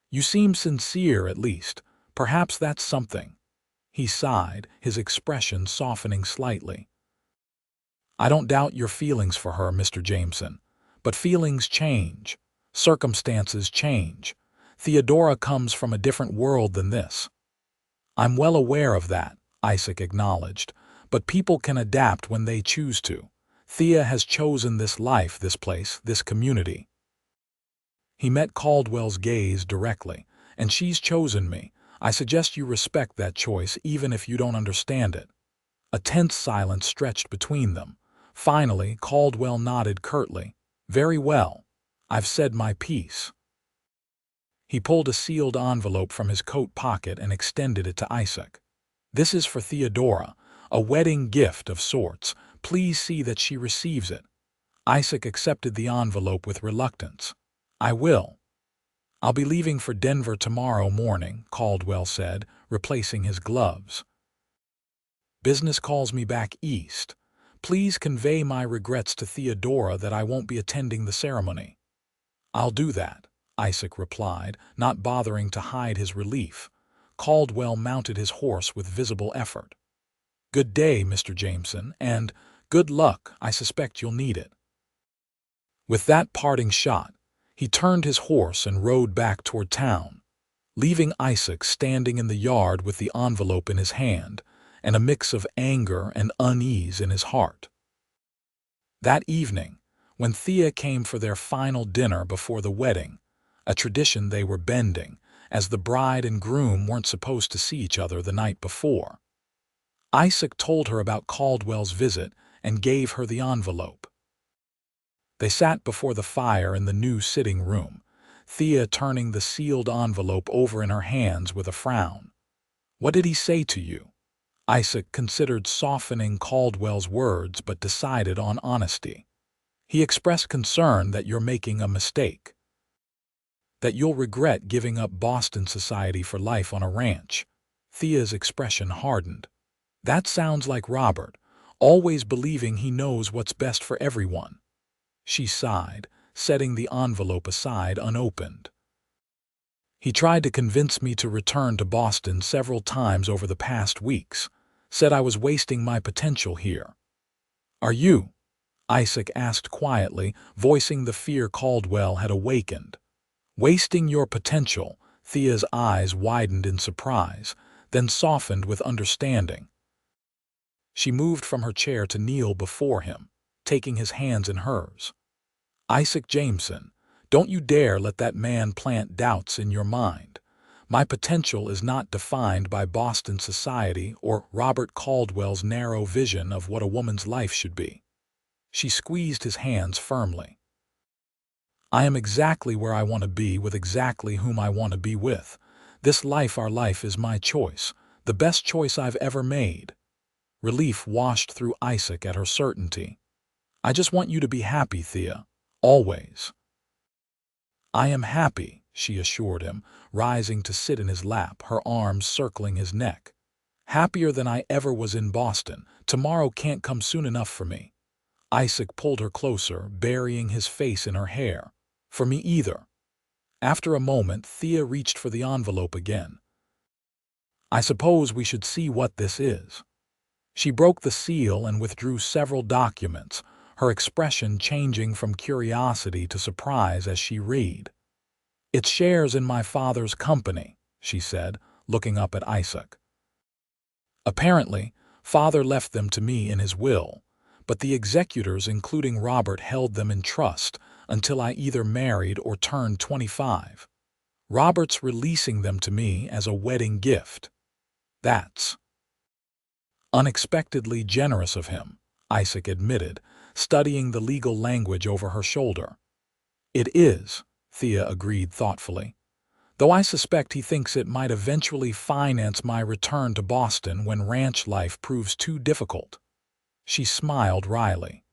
Speaker 1: You seem sincere, at least. Perhaps that's something. He sighed, his expression softening slightly. I don't doubt your feelings for her, Mr. Jameson, but feelings change. Circumstances change. Theodora comes from a different world than this. I'm well aware of that, Isaac acknowledged, but people can adapt when they choose to. Thea has chosen this life, this place, this community. He met Caldwell's gaze directly. And she's chosen me. I suggest you respect that choice even if you don't understand it. A tense silence stretched between them. Finally, Caldwell nodded curtly. Very well. I've said my piece. He pulled a sealed envelope from his coat pocket and extended it to Isaac. This is for Theodora, a wedding gift of sorts. Please see that she receives it. Isaac accepted the envelope with reluctance. I will. I'll be leaving for Denver tomorrow morning, Caldwell said, replacing his gloves. Business calls me back east. Please convey my regrets to Theodora that I won't be attending the ceremony. I'll do that, Isaac replied, not bothering to hide his relief. Caldwell mounted his horse with visible effort. Good day, Mr. Jameson, and good luck. I suspect you'll need it. With that parting shot, he turned his horse and rode back toward town, leaving Isaac standing in the yard with the envelope in his hand and a mix of anger and unease in his heart. That evening, when Thea came for their final dinner before the wedding, a tradition they were bending, as the bride and groom weren't supposed to see each other the night before, Isaac told her about Caldwell's visit and gave her the envelope. They sat before the fire in the new sitting room, Thea turning the sealed envelope over in her hands with a frown. What did he say to you? Isaac considered softening Caldwell's words but decided on honesty. He expressed concern that you're making a mistake, that you'll regret giving up Boston society for life on a ranch. Thea's expression hardened. That sounds like Robert, always believing he knows what's best for everyone. She sighed, setting the envelope aside unopened. He tried to convince me to return to Boston several times over the past weeks, said I was wasting my potential here. Are you? Isaac asked quietly, voicing the fear Caldwell had awakened. Wasting your potential, Thea's eyes widened in surprise, then softened with understanding. She moved from her chair to kneel before him, taking his hands in hers. Isaac Jameson, don't you dare let that man plant doubts in your mind. My potential is not defined by Boston society or Robert Caldwell's narrow vision of what a woman's life should be. She squeezed his hands firmly. I am exactly where I want to be with exactly whom I want to be with. This life, our life, is my choice, the best choice I've ever made. Relief washed through Isaac at her certainty. I just want you to be happy, Thea. Always. I am happy, she assured him, rising to sit in his lap, her arms circling his neck. Happier than I ever was in Boston. Tomorrow can't come soon enough for me. Isaac pulled her closer, burying his face in her hair. For me either. After a moment, Thea reached for the envelope again. I suppose we should see what this is. She broke the seal and withdrew several documents, her expression changing from curiosity to surprise as she read. It's shares in my father's company, she said, looking up at Isaac. Apparently, father left them to me in his will, but the executors, including Robert, held them in trust until I either married or turned 25. Robert's releasing them to me as a wedding gift. That's unexpectedly generous of him, Isaac admitted, studying the legal language over her shoulder. It is, Thea agreed thoughtfully, though I suspect he thinks it might eventually finance my return to Boston when ranch life proves too difficult. She smiled wryly.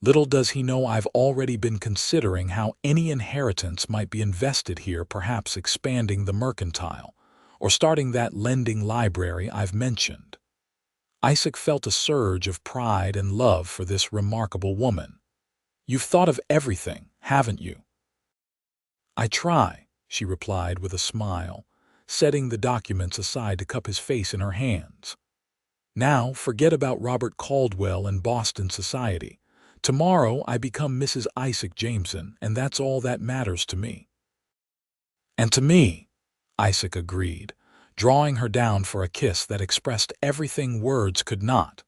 Speaker 1: Little does he know I've already been considering how any inheritance might be invested here, perhaps expanding the mercantile, or starting that lending library I've mentioned. Isaac felt a surge of pride and love for this remarkable woman. You've thought of everything, haven't you? I try, she replied with a smile, setting the documents aside to cup his face in her hands. Now, forget about Robert Caldwell and Boston society. Tomorrow I become Mrs. Isaac Jameson, and that's all that matters to me. And to me, Isaac agreed, drawing her down for a kiss that expressed everything words could not.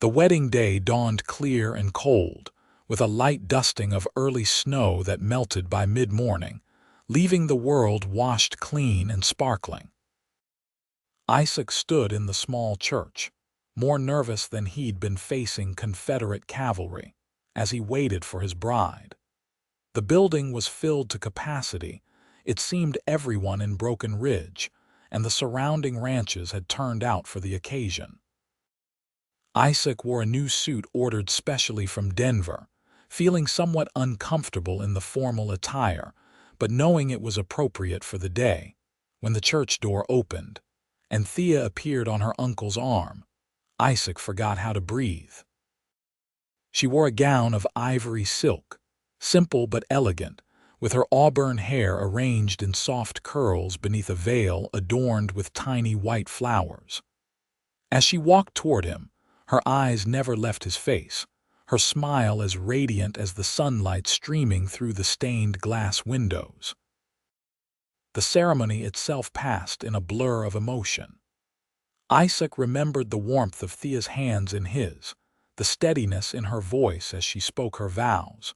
Speaker 1: The wedding day dawned clear and cold, with a light dusting of early snow that melted by mid-morning, leaving the world washed clean and sparkling. Isaac stood in the small church, more nervous than he'd been facing Confederate cavalry, as he waited for his bride. The building was filled to capacity. It seemed everyone in Broken Ridge and the surrounding ranches had turned out for the occasion. Isaac wore a new suit ordered specially from Denver, feeling somewhat uncomfortable in the formal attire, but knowing it was appropriate for the day, when the church door opened, and Thea appeared on her uncle's arm. Isaac forgot how to breathe. She wore a gown of ivory silk, simple but elegant, with her auburn hair arranged in soft curls beneath a veil adorned with tiny white flowers. As she walked toward him, her eyes never left his face, her smile as radiant as the sunlight streaming through the stained glass windows. The ceremony itself passed in a blur of emotion. Isaac remembered the warmth of Thea's hands in his, the steadiness in her voice as she spoke her vows,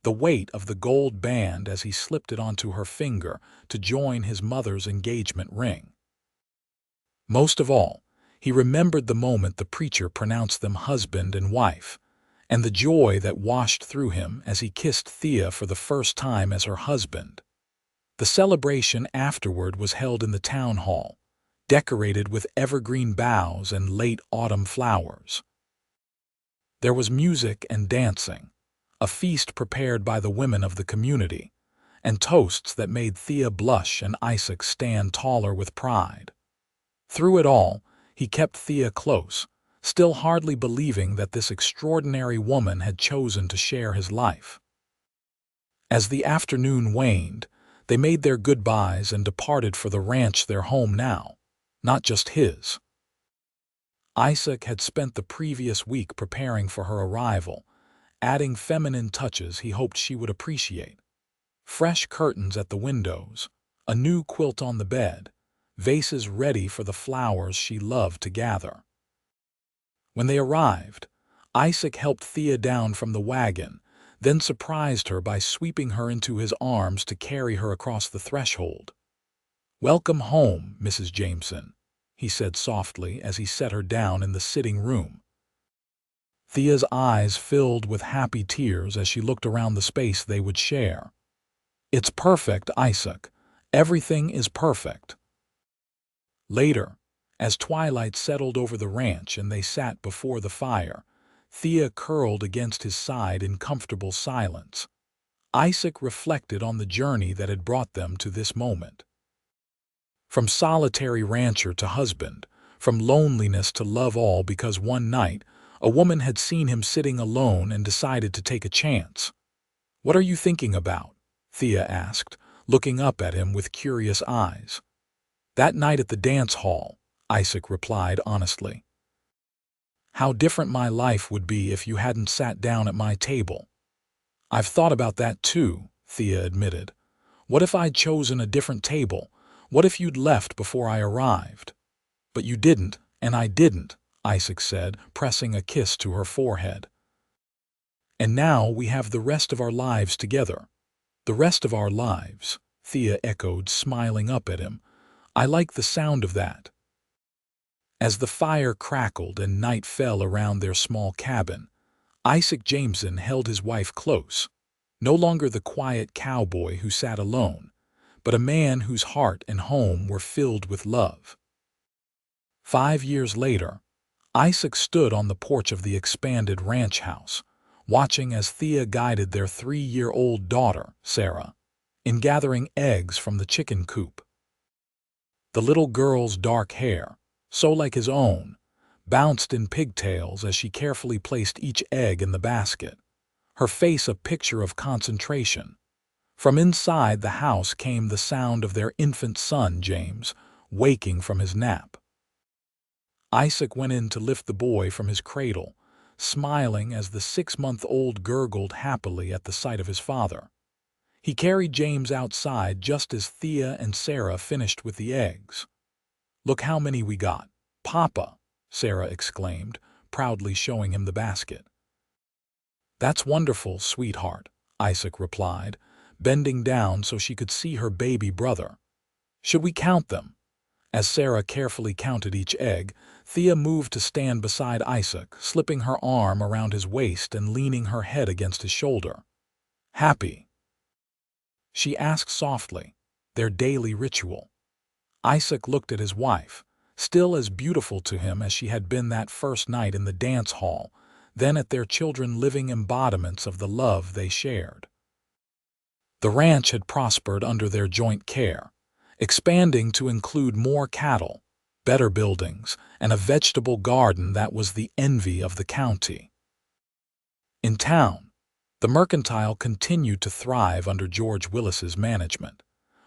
Speaker 1: the weight of the gold band as he slipped it onto her finger to join his mother's engagement ring. Most of all, he remembered the moment the preacher pronounced them husband and wife, and the joy that washed through him as he kissed Thea for the first time as her husband. The celebration afterward was held in the town hall, decorated with evergreen boughs and late autumn flowers. There was music and dancing, a feast prepared by the women of the community, and toasts that made Thea blush and Isaac stand taller with pride. Through it all, he kept Thea close, still hardly believing that this extraordinary woman had chosen to share his life. As the afternoon waned, they made their goodbyes and departed for the ranch, their home now, not just his. Isaac had spent the previous week preparing for her arrival, adding feminine touches he hoped she would appreciate. Fresh curtains at the windows, a new quilt on the bed, vases ready for the flowers she loved to gather. When they arrived, Isaac helped Thea down from the wagon, then surprised her by sweeping her into his arms to carry her across the threshold. "Welcome home, Mrs. Jameson," he said softly as he set her down in the sitting room. Thea's eyes filled with happy tears as she looked around the space they would share. "It's perfect, Isaac. Everything is perfect." Later, as twilight settled over the ranch and they sat before the fire, Thea curled against his side in comfortable silence. Isaac reflected on the journey that had brought them to this moment. From solitary rancher to husband, from loneliness to love, all because one night a woman had seen him sitting alone and decided to take a chance. "What are you thinking about?" Thea asked, looking up at him with curious eyes. "That night at the dance hall," Isaac replied honestly. "How different my life would be if you hadn't sat down at my table." "I've thought about that too," Thea admitted. "What if I'd chosen a different table? What if you'd left before I arrived?" "But you didn't, and I didn't," Isaac said, pressing a kiss to her forehead. "And now we have the rest of our lives together." "The rest of our lives," Thea echoed, smiling up at him. "I like the sound of that." As the fire crackled and night fell around their small cabin, Isaac Jameson held his wife close, no longer the quiet cowboy who sat alone, but a man whose heart and home were filled with love. 5 years later, Isaac stood on the porch of the expanded ranch house, watching as Thea guided their 3-year-old daughter, Sarah, in gathering eggs from the chicken coop. The little girl's dark hair, so like his own, bounced in pigtails as she carefully placed each egg in the basket, her face a picture of concentration. From inside the house came the sound of their infant son, James, waking from his nap. Isaac went in to lift the boy from his cradle, smiling as the 6-month-old gurgled happily at the sight of his father. He carried James outside just as Thea and Sarah finished with the eggs. "Look how many we got, Papa," Sarah exclaimed, proudly showing him the basket. "That's wonderful, sweetheart," Isaac replied, bending down so she could see her baby brother. "Should we count them?" As Sarah carefully counted each egg, Thea moved to stand beside Isaac, slipping her arm around his waist and leaning her head against his shoulder. "Happy?" she asked softly, their daily ritual. Isaac looked at his wife, still as beautiful to him as she had been that first night in the dance hall, then at their children, living embodiments of the love they shared. The ranch had prospered under their joint care, expanding to include more cattle, better buildings, and a vegetable garden that was the envy of the county. In town, the mercantile continued to thrive under George Willis's management,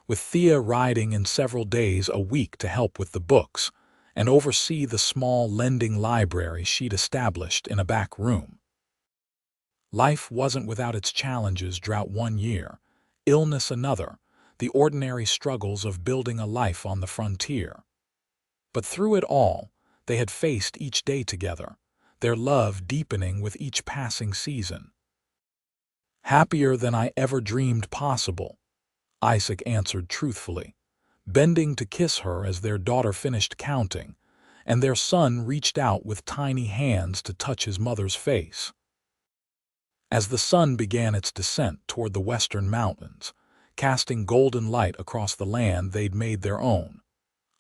Speaker 1: with Thea riding in several days a week to help with the books and oversee the small lending library she'd established in a back room. Life wasn't without its challenges: drought 1 year, illness another, the ordinary struggles of building a life on the frontier. But through it all, they had faced each day together, their love deepening with each passing season. "Happier than I ever dreamed possible," Isaac answered truthfully, bending to kiss her as their daughter finished counting, and their son reached out with tiny hands to touch his mother's face. As the sun began its descent toward the western mountains, casting golden light across the land they'd made their own,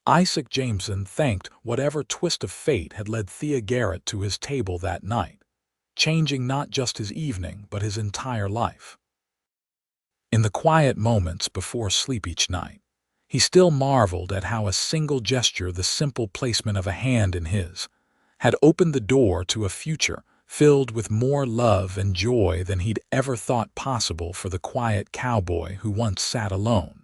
Speaker 1: Isaac Jameson thanked whatever twist of fate had led Thea Garrett to his table that night, changing not just his evening but his entire life. In the quiet moments before sleep each night, he still marveled at how a single gesture, the simple placement of a hand in his, had opened the door to a future filled with more love and joy than he'd ever thought possible for the quiet cowboy who once sat alone.